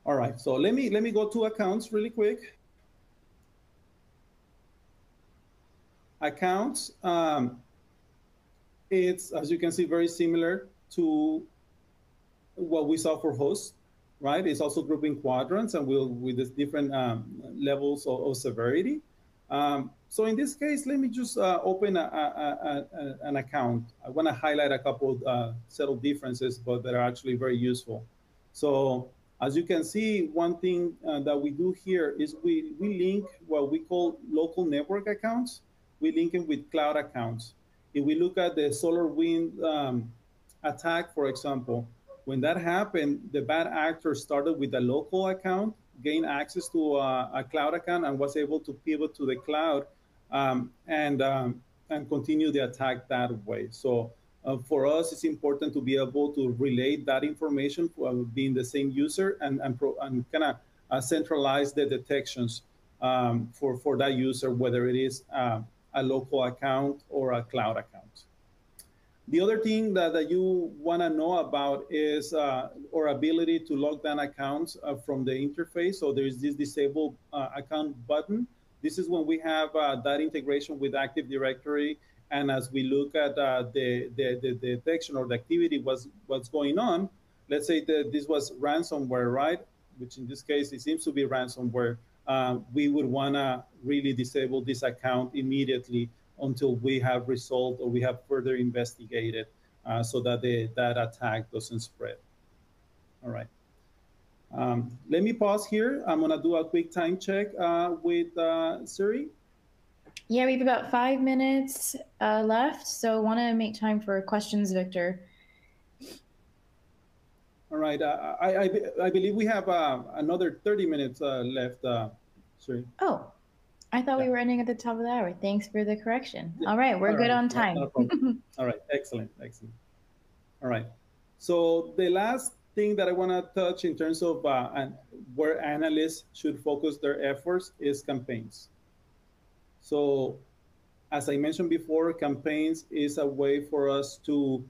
B: All right. So let me go to accounts really quick. Accounts. It's, as you can see, very similar to what we saw for hosts, right? It's also grouped in quadrants and with the different levels of severity. So in this case, let me just open an account. I want to highlight a couple subtle differences, but that are actually very useful. So as you can see, one thing that we do here is we link what we call local network accounts. We link them with cloud accounts. If we look at the SolarWinds attack, for example, when that happened, the bad actor started with a local account, gained access to a cloud account, and was able to pivot to the cloud and continue the attack that way. So for us, it's important to be able to relate that information being the same user and kind of centralize the detections for that user, whether it is a local account or a cloud account. The other thing that you want to know about is our ability to lock down accounts from the interface. So there's this disable account button. This is when we have that integration with Active Directory. And as we look at the detection or the activity, what's going on, let's say that this was ransomware, right? Which in this case, it seems to be ransomware. We would want to really disable this account immediately until we have resolved or we have further investigated so that that attack doesn't spread. All right. Let me pause here. I'm going to do a quick time check with Siri.
A: Yeah, we have about 5 minutes left, so want to make time for questions, Victor.
B: All right. I believe we have another 30 minutes left, Siri.
A: Oh, I thought we were ending at the top of the hour. Thanks for the correction. All right, we're good on time.
B: All right, excellent. All right. So the last thing that I want to touch in terms of where analysts should focus their efforts is campaigns. So as I mentioned before, campaigns is a way for us to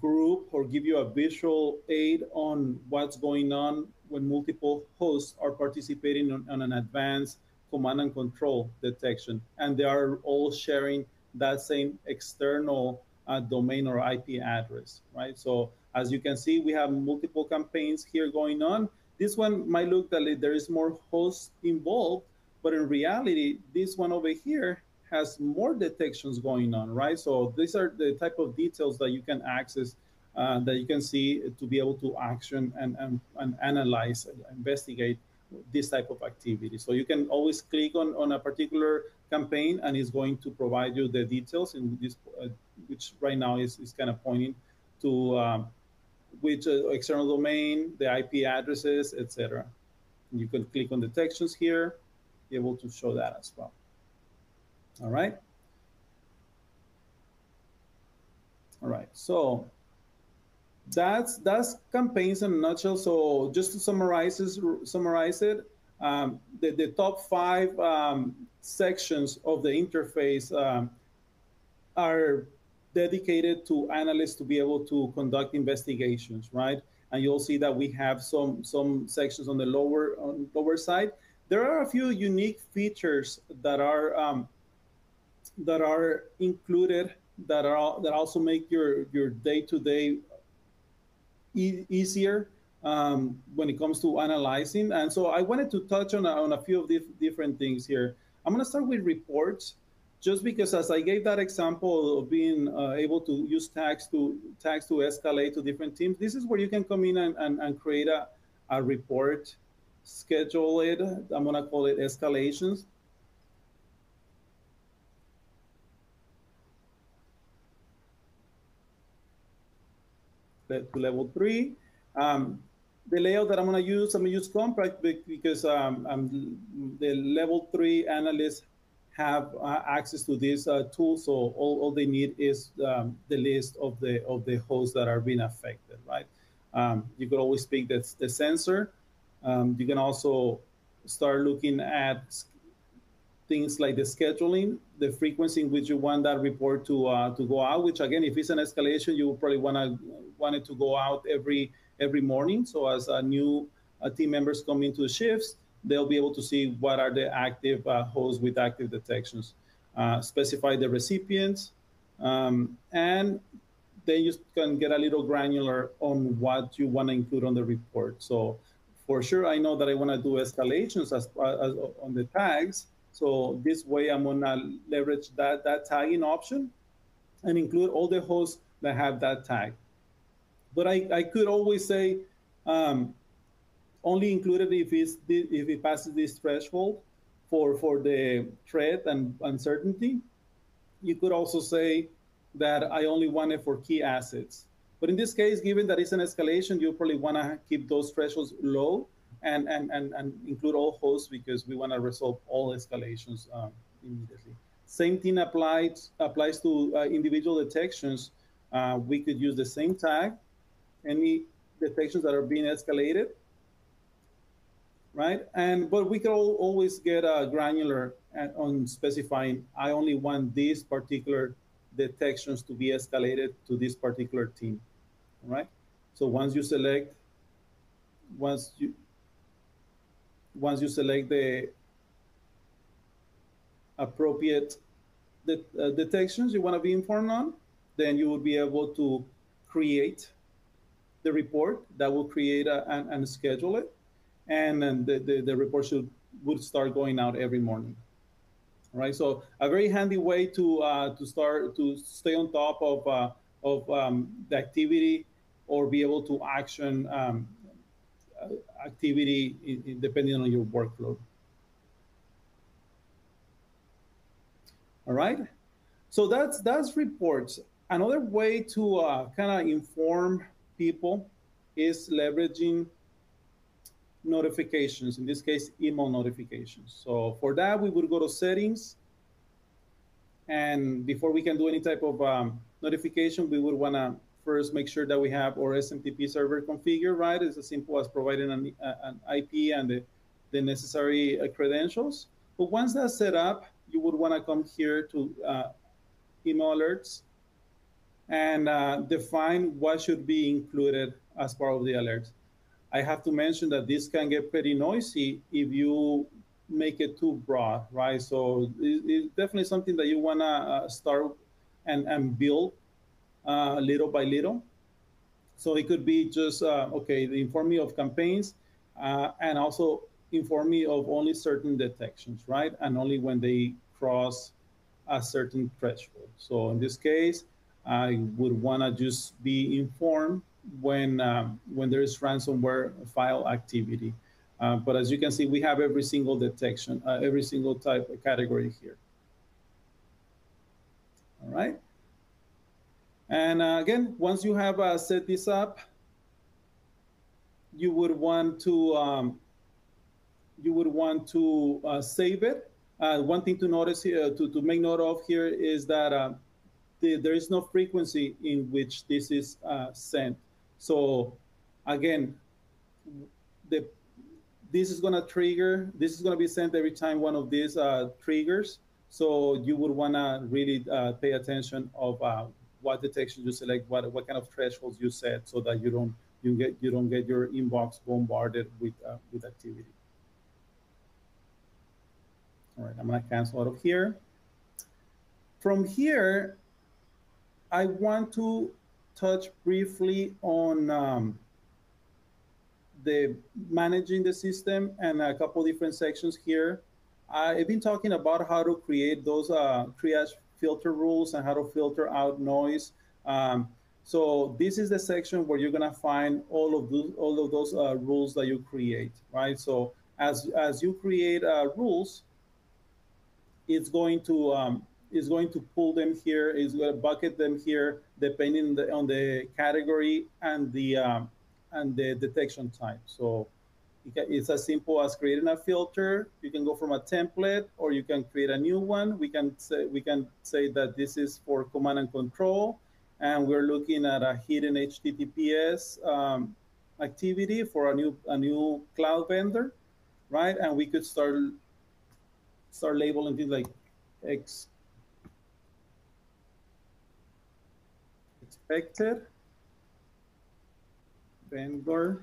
B: group or give you a visual aid on what's going on when multiple hosts are participating on an advanced command and control detection, and they are all sharing that same external domain or IP address, right? So as you can see, we have multiple campaigns here going on. This one might look that there is more hosts involved, but in reality, this one over here has more detections going on, right? So these are the type of details that you can access, that you can see to be able to action and analyze, and investigate this type of activity. So you can always click on a particular campaign, and it's going to provide you the details in this, which right now is kind of pointing to which external domain, the IP addresses, etc. You can click on detections here, be able to show that as well. All right. All right. So that's campaigns in a nutshell. So just to summarize it, the top five sections of the interface are dedicated to analysts to be able to conduct investigations, right? And you'll see that we have some sections on the lower side. There are a few unique features that are included that also make your day-to-day easier when it comes to analyzing. And so I wanted to touch on a few of the different things here. I'm going to start with reports, just because as I gave that example of being able to use tags to escalate to different teams, this is where you can come in and create a report, schedule it. I'm going to call it escalations. To level 3. The layout that I'm going to use compact because the level 3 analysts have access to this tool, so all they need is the list of the hosts that are being affected, right? You could always pick the sensor. You can also start looking at things like the scheduling, the frequency in which you want that report to go out. Which again, if it's an escalation, you will probably want it to go out every morning. So as new team members come into the shifts, they'll be able to see what are the active hosts with active detections. Specify the recipients, and then you can get a little granular on what you want to include on the report. So for sure, I know that I want to do escalations as on the tags. So this way, I'm gonna leverage that tagging option and include all the hosts that have that tag. But I could always say only include it if it passes this threshold for the threat and uncertainty. You could also say that I only want it for key assets. But in this case, given that it's an escalation, you probably want to keep those thresholds low and include all hosts, because we want to resolve all escalations immediately. Same thing applies to individual detections. We could use the same tag, any detections that are being escalated, right? But we can always get granular on specifying, I only want these particular detections to be escalated to this particular team, all right? So once you select the appropriate detections you want to be informed on, then you will be able to create the report that will create and schedule it, and then the report would start going out every morning. All right, so a very handy way to stay on top of the activity, or be able to action activity depending on your workload. All right, so that's reports. Another way to kind of inform people is leveraging notifications, in this case, email notifications. So for that, we would go to settings. And before we can do any type of notification, we would want to first make sure that we have our SMTP server configured, right? It's as simple as providing an IP and the necessary credentials. But once that's set up, you would want to come here to email alerts and define what should be included as part of the alerts. I have to mention that this can get pretty noisy if you make it too broad, right? So it's definitely something that you want to start and build little by little. So it could be just, okay, inform me of campaigns, and also inform me of only certain detections, right? And only when they cross a certain threshold. So in this case, I would want to just be informed when there is ransomware file activity. But as you can see, we have every single detection, every single type of category here. All right. And again, once you have set this up, you would want to save it. One thing to notice here, to make note of here, is that there is no frequency in which this is sent. So again, the this is going to trigger. This is going to be sent every time one of these triggers. So you would want to really pay attention of what detection you select, what kind of thresholds you set, so that you don't get your inbox bombarded with activity. All right, I'm going to cancel out of here. From here, I want to touch briefly on the managing the system and a couple different sections here. I've been talking about how to create those triage filter rules and how to filter out noise. So this is the section where you're gonna find all of those rules that you create, right? So as you create rules, it's going to pull them here. It's going to bucket them here, depending on the category and the detection type. So it's as simple as creating a filter. You can go from a template, or you can create a new one. We can say that this is for command and control, and we're looking at a hidden HTTPS activity for a new cloud vendor, right? And we could start labeling things like expected vendor,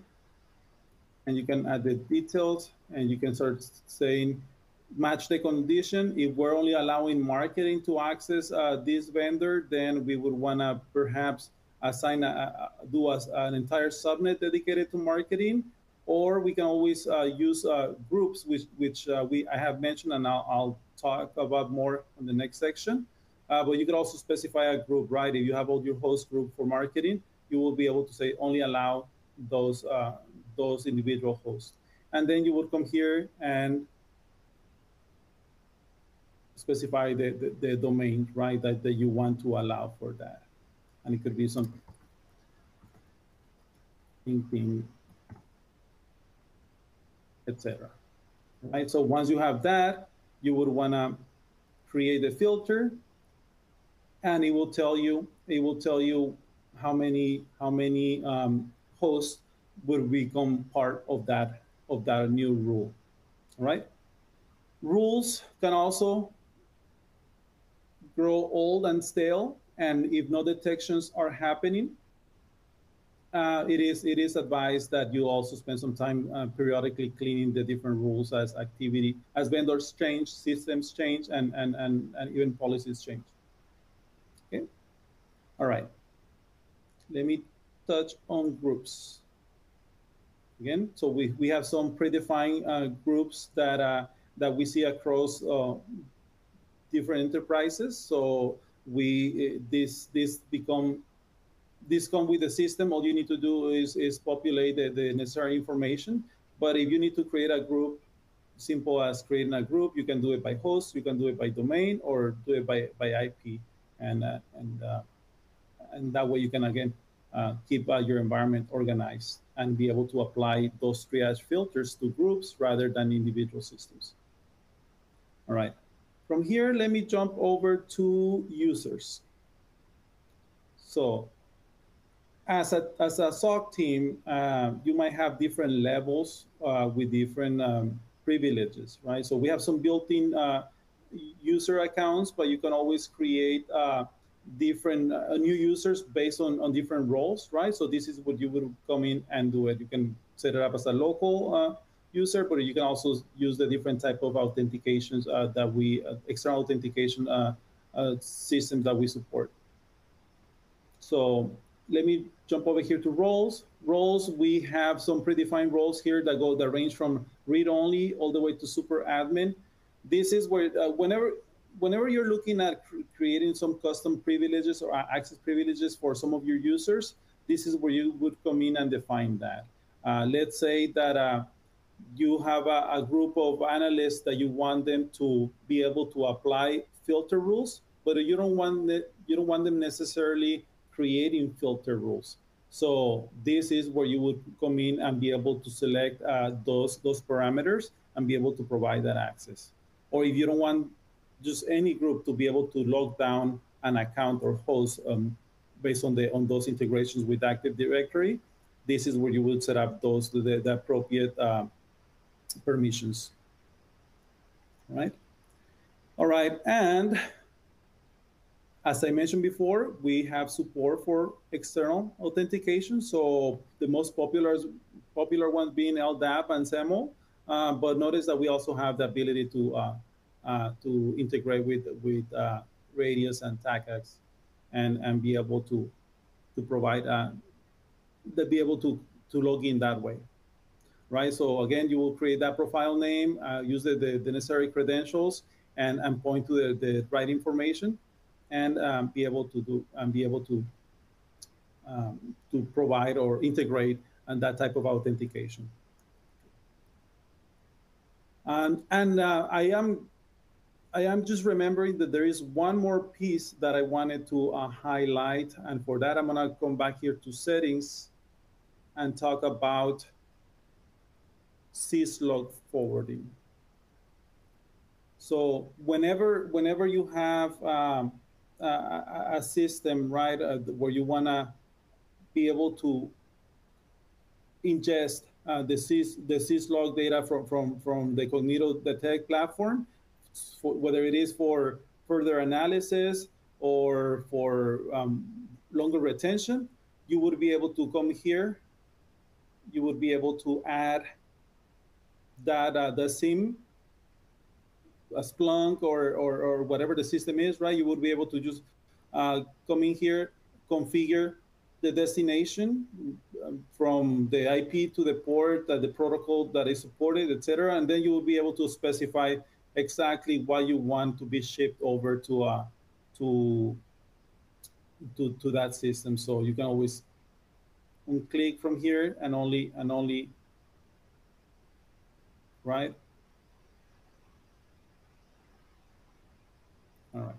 B: and you can add the details, and you can start saying match the condition. If we're only allowing marketing to access this vendor, then we would want to perhaps assign an entire subnet dedicated to marketing, or we can always use groups, which I have mentioned, and I'll talk about more in the next section. But you could also specify a group, right? If you have all your host group for marketing, you will be able to say only allow those individual hosts. And then you would come here and specify the domain, right, that you want to allow for that. And it could be something, etc. Right. So once you have that, you would want to create a filter, and it will tell you how many hosts would become part of that new rule. All right. Rules can also grow old and stale, and if no detections are happening, it is advised that you also spend some time periodically cleaning the different rules as vendors change, systems change, and even policies change. Okay. All right. Let me touch on groups again. So we have some predefined groups that we see across different enterprises. So this come with the system. All you need to do is populate the necessary information. But if you need to create a group, simple as creating a group, you can do it by host, you can do it by domain, or do it by IP, and that way you can again keep your environment organized and be able to apply those triage filters to groups rather than individual systems. All right. From here, let me jump over to users. So as a SOC team, you might have different levels with different privileges, right? So we have some built-in user accounts, but you can always create different new users based on different roles, right? So this is what you would come in and do it. You can set it up as a local user, but you can also use the different type of authentications that external authentication systems that we support. So let me jump over here to roles. Roles, we have some predefined roles here that range from read only all the way to super admin. This is where whenever you're looking at creating some custom privileges or access privileges for some of your users, this is where you would come in and define that. Let's say that you have a group of analysts that you want them to be able to apply filter rules, but you don't want them necessarily creating filter rules. So this is where you would come in and be able to select those parameters and be able to provide that access. Or if you don't want just any group to be able to lock down an account or host based on those integrations with Active Directory, this is where you would set up the appropriate permissions. Right? All right, and as I mentioned before, we have support for external authentication. So the most popular ones being LDAP and SAML, but notice that we also have the ability to integrate with Radius and TACAX and be able to provide be able to log in that way. Right. So again, you will create that profile name, use the necessary credentials, and point to the right information, and be able to provide or integrate and that type of authentication. And I am just remembering that there is one more piece that I wanted to highlight, and for that I'm gonna come back here to settings and talk about syslog forwarding. So whenever you have a system, right, where you want to be able to ingest the syslog data from the Cognito Detect platform, whether it is for further analysis or for longer retention, you would be able to come here. You would be able to add that the SIM, a Splunk or whatever the system is, right? You would be able to just come in here, configure the destination from the IP to the port, the protocol that is supported, etc. And then you will be able to specify exactly what you want to be shipped over to that system. So you can always click from here and only right. All right,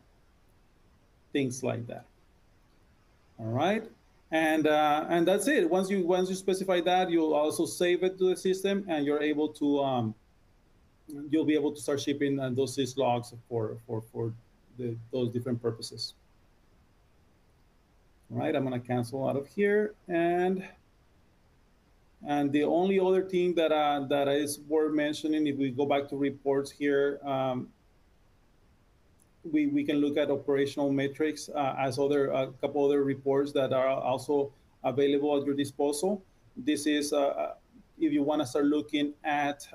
B: things like that. All right, and that's it. Once you specify that, you'll also save it to the system, and you're able to you'll be able to start shipping those syslogs for those different purposes. All right, I'm gonna cancel out of here, and the only other thing that is worth mentioning, if we go back to reports here. We can look at operational metrics as a couple other reports that are also available at your disposal. This is if you want to start looking at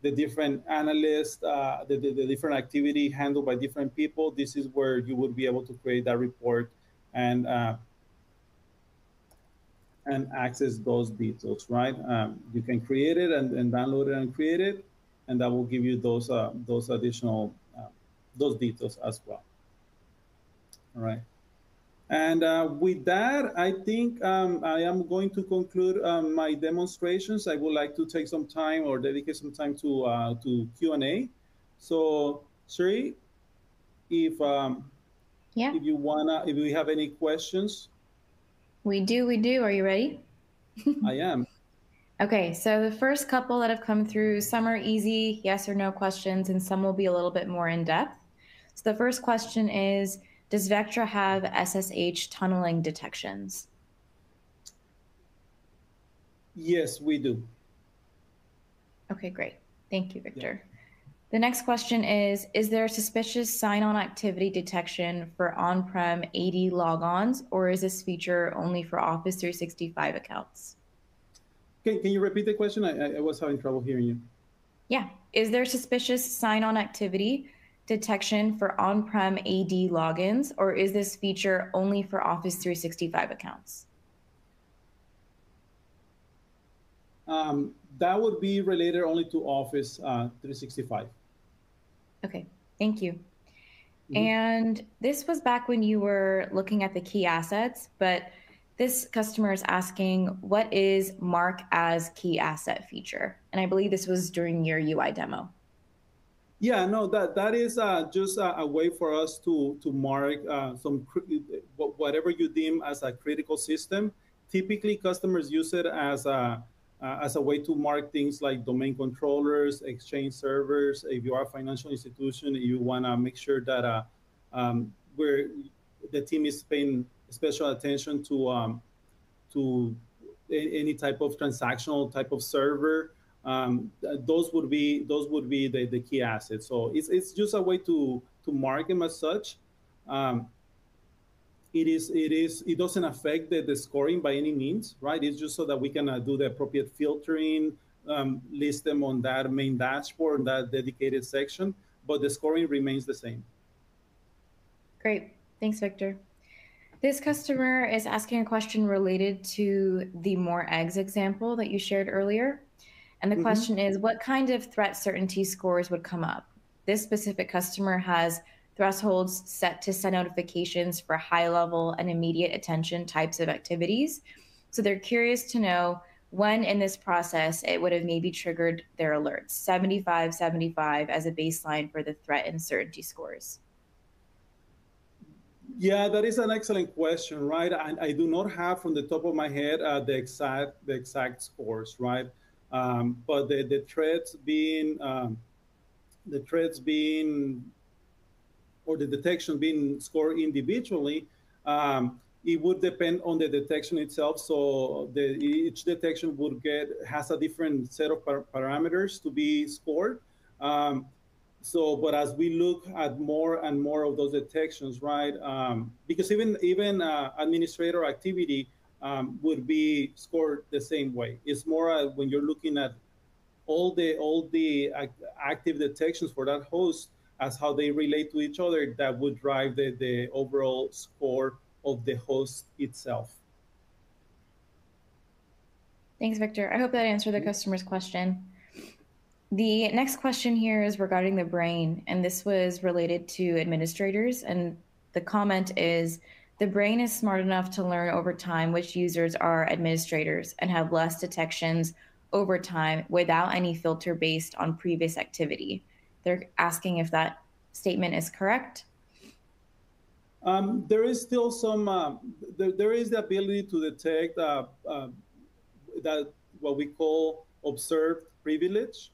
B: the different analysts, the different activity handled by different people. This is where you would be able to create that report and access those details, right? You can create it and download it and create it, and that will give you those additional those details as well. All right. And with that, I think I am going to conclude my demonstrations. I would like to take some time or dedicate some time to Q&A. So, Sherry, if you have any questions.
A: We do. Are you ready?
B: I am.
A: Okay, so the first couple that have come through, some are easy, yes or no questions, and some will be a little bit more in depth. So the first question is, does Vectra have SSH tunneling detections?
B: Yes, we do.
A: Okay, great. Thank you, Victor. Yeah. The next question is there suspicious sign-on activity detection for on-prem AD logons, or is this feature only for Office 365 accounts?
B: Can you repeat the question? I was having trouble hearing you.
A: Yeah. Is there suspicious sign-on activity detection for on-prem AD logins, or is this feature only for Office 365 accounts?
B: That would be related only to Office 365.
A: Okay, thank you.
B: Mhm.
A: And this was back when you were looking at the key assets, but this customer is asking, what is mark as key asset feature? And I believe this was during your UI demo.
B: Yeah, no, that is just a way for us to mark whatever you deem as a critical system. Typically, customers use it as a way to mark things like domain controllers, exchange servers. If you are a financial institution, you want to make sure that where the team is paying special attention to any type of transactional type of server. Those would be the key assets. So it's just a way to mark them as such. Um, it doesn't affect the scoring by any means, right? It's just so that we can do the appropriate filtering, list them on that main dashboard, that dedicated section, but the scoring remains the same.
A: Great. Thanks, Victor. This customer is asking a question related to the more eggs example that you shared earlier. And the
B: Mm-hmm.
A: question is, what kind of threat certainty scores would come up? This specific customer has thresholds set to send notifications for high level and immediate attention types of activities. So they're curious to know when in this process it would have maybe triggered their alerts, 75, 75 as a baseline for the threat and certainty scores.
B: Yeah, that is an excellent question, right? I do not have from the top of my head the exact scores, right? But the threats being or the detection being scored individually, it would depend on the detection itself. So each detection has a different set of parameters to be scored. Um, but as we look at more and more of those detections, right? Because even administrator activity would be scored the same way. It's more when you're looking at all the active detections for that host as how they relate to each other, that would drive the overall score of the host itself.
A: Thanks, Victor. I hope that answered the customer's question. The next question here is regarding the brain, and this was related to administrators. And the comment is the brain is smart enough to learn over time which users are administrators and have less detections over time without any filter based on previous activity. They're asking if that statement is correct.
B: There is still there is the ability to detect that what we call observed privilege,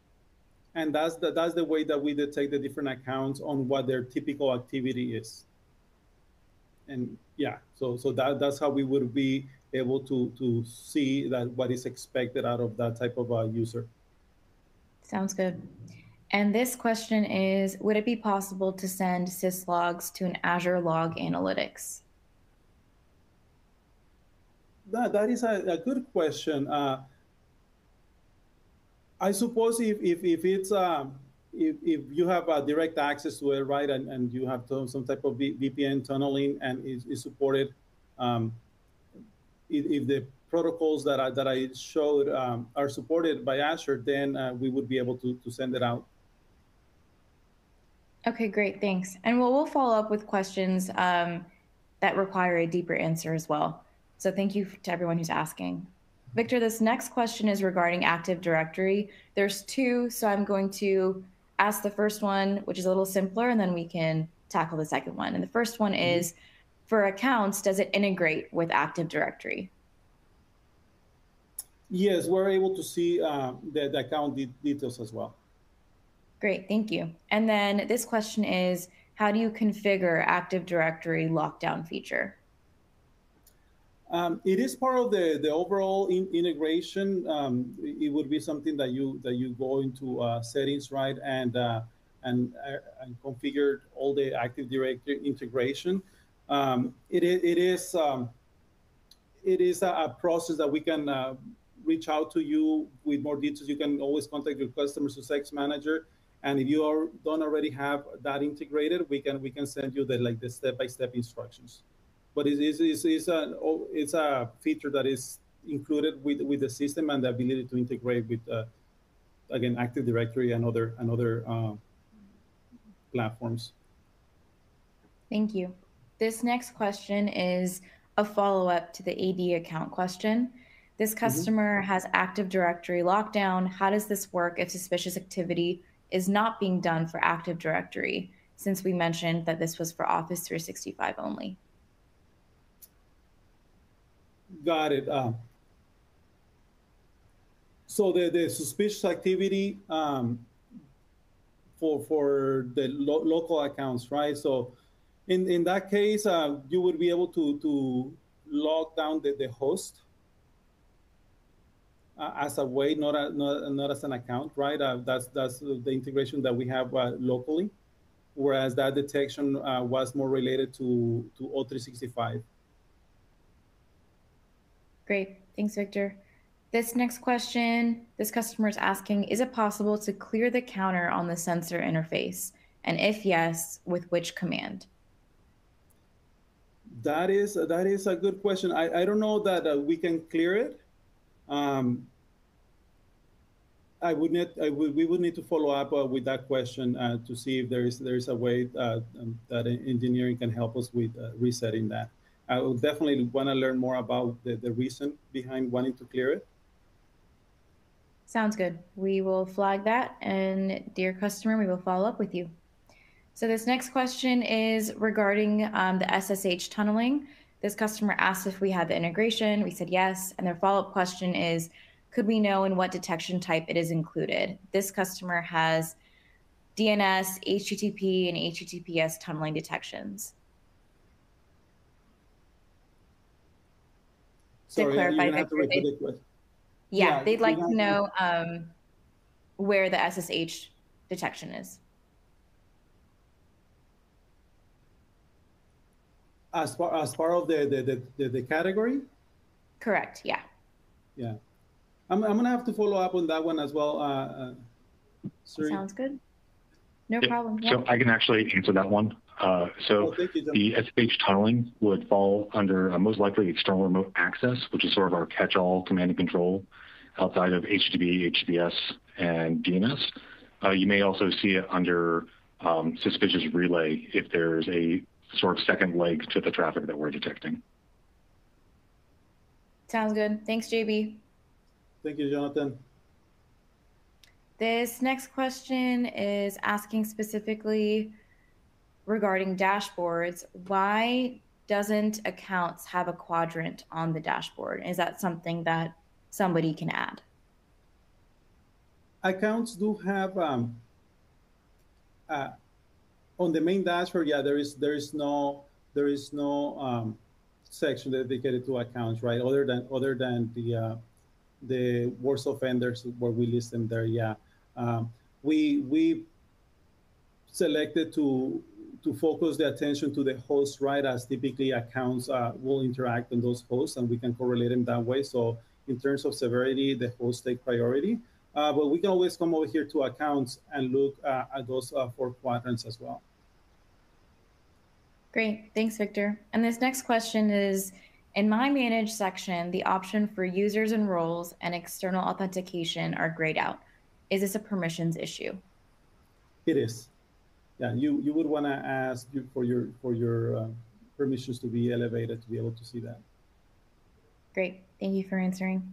B: and that's the way that we detect the different accounts on what their typical activity is. And yeah, so that's how we would be able to see that what is expected out of that type of user.
A: Sounds good. And this question is, would it be possible to send syslogs to an Azure Log Analytics?
B: That is a good question. I suppose if it's if you have direct access to it, right, and you have some type of VPN tunneling and is supported, um, if the protocols that I showed are supported by Azure, then we would be able to send it out.
A: Okay, great. Thanks. And we'll follow up with questions that require a deeper answer as well. So thank you to everyone who's asking. Victor, this next question is regarding Active Directory. There's two, so I'm going to ask the first one, which is a little simpler, and then we can tackle the second one. And the first one
B: Mhm.
A: is, for accounts, does it integrate with Active Directory?
B: Yes, we're able to see the account details as well.
A: Great, thank you. And then this question is, how do you configure Active Directory lockdown feature?
B: It is part of the overall integration. It would be something that you go into settings, right, and configure all the Active Directory integration. It is a process that we can reach out to you with more details. You can always contact your customer success manager, and if don't already have that integrated, we can send you the step-by-step instructions. But it's a feature that is included with the system and the ability to integrate with, again, Active Directory and other platforms.
A: Thank you. This next question is a follow-up to the AD account question. This customer has Active Directory lockdown. How does this work if suspicious activity is not being done for Active Directory, since we mentioned that this was for Office 365 only?
B: Got it. So the suspicious activity for the local accounts, right? So in that case, you would be able to lock down the host as a way, not as an account, right? That's the integration that we have locally, whereas that detection was more related to O365.
A: Great, thanks, Victor. This next question, this customer is asking, is it possible to clear the counter on the sensor interface? And if yes, with which command?
B: That is a good question. I don't know that we can clear it. We would need to follow up with that question to see if there is a way that engineering can help us with resetting that. I would definitely want to learn more about the reason behind wanting to clear it.
A: Sounds good. We will flag that, and dear customer, we will follow up with you. So this next question is regarding the SSH tunneling. This customer asked if we had the integration. We said yes, and their follow-up question is, could we know in what detection type it is included? This customer has DNS, HTTP, and HTTPS tunneling detections.
B: Sorry,
A: to clarify,
B: you're gonna have to repeat the question.
A: Yeah, they'd like to know where the SSH detection is.
B: As part of the category?
A: Correct, yeah.
B: Yeah. I'm gonna have to follow up on that one as well.
A: Sounds good. No problem.
C: So I can actually answer that one. The SSH tunneling would fall under most likely external remote access, which is sort of our catch-all command and control outside of HTTP, HTTPS, and DNS. You may also see it under suspicious relay if there's a sort of second leg to the traffic that we're detecting.
A: Sounds good. Thanks, JB.
B: Thank you, Jonathan.
A: This next question is asking specifically regarding dashboards. Why doesn't accounts have a quadrant on the dashboard? Is that something that somebody can add?
B: Accounts do have on the main dashboard. Yeah, there is no section dedicated to accounts, right? Other than the worst offenders where we list them there. Yeah, we selected to focus the attention to the host, right? As typically accounts will interact on those hosts, and we can correlate them that way. So in terms of severity, the hosts take priority. But we can always come over here to accounts and look at those 4 quadrants as well.
A: Great, thanks, Victor. And this next question is, in my manage section, the option for users and roles and external authentication are grayed out. Is this a permissions issue?
B: It is. Yeah, you would want to ask for your permissions to be elevated to be able to see that.
A: Great, thank you for answering.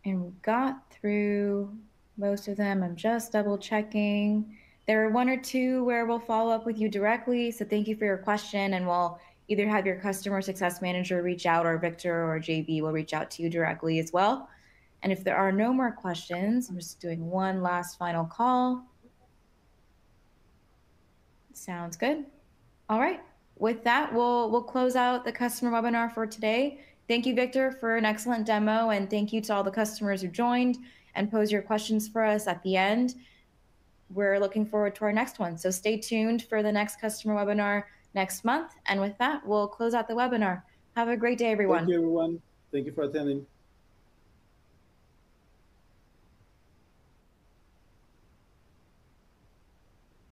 A: And we got through most of them. I'm just double checking. There are 1 or 2 where we'll follow up with you directly. So thank you for your question, and we'll either have your customer success manager reach out, or Victor or JB will reach out to you directly as well. And if there are no more questions, I'm just doing one last final call. Sounds good. All right. With that, we'll close out the customer webinar for today. Thank you, Victor, for an excellent demo, and thank you to all the customers who joined and posed your questions for us at the end. We're looking forward to our next one. So stay tuned for the next customer webinar next month. And with that, we'll close out the webinar. Have a great day, everyone.
B: Thank you, everyone. Thank you for attending.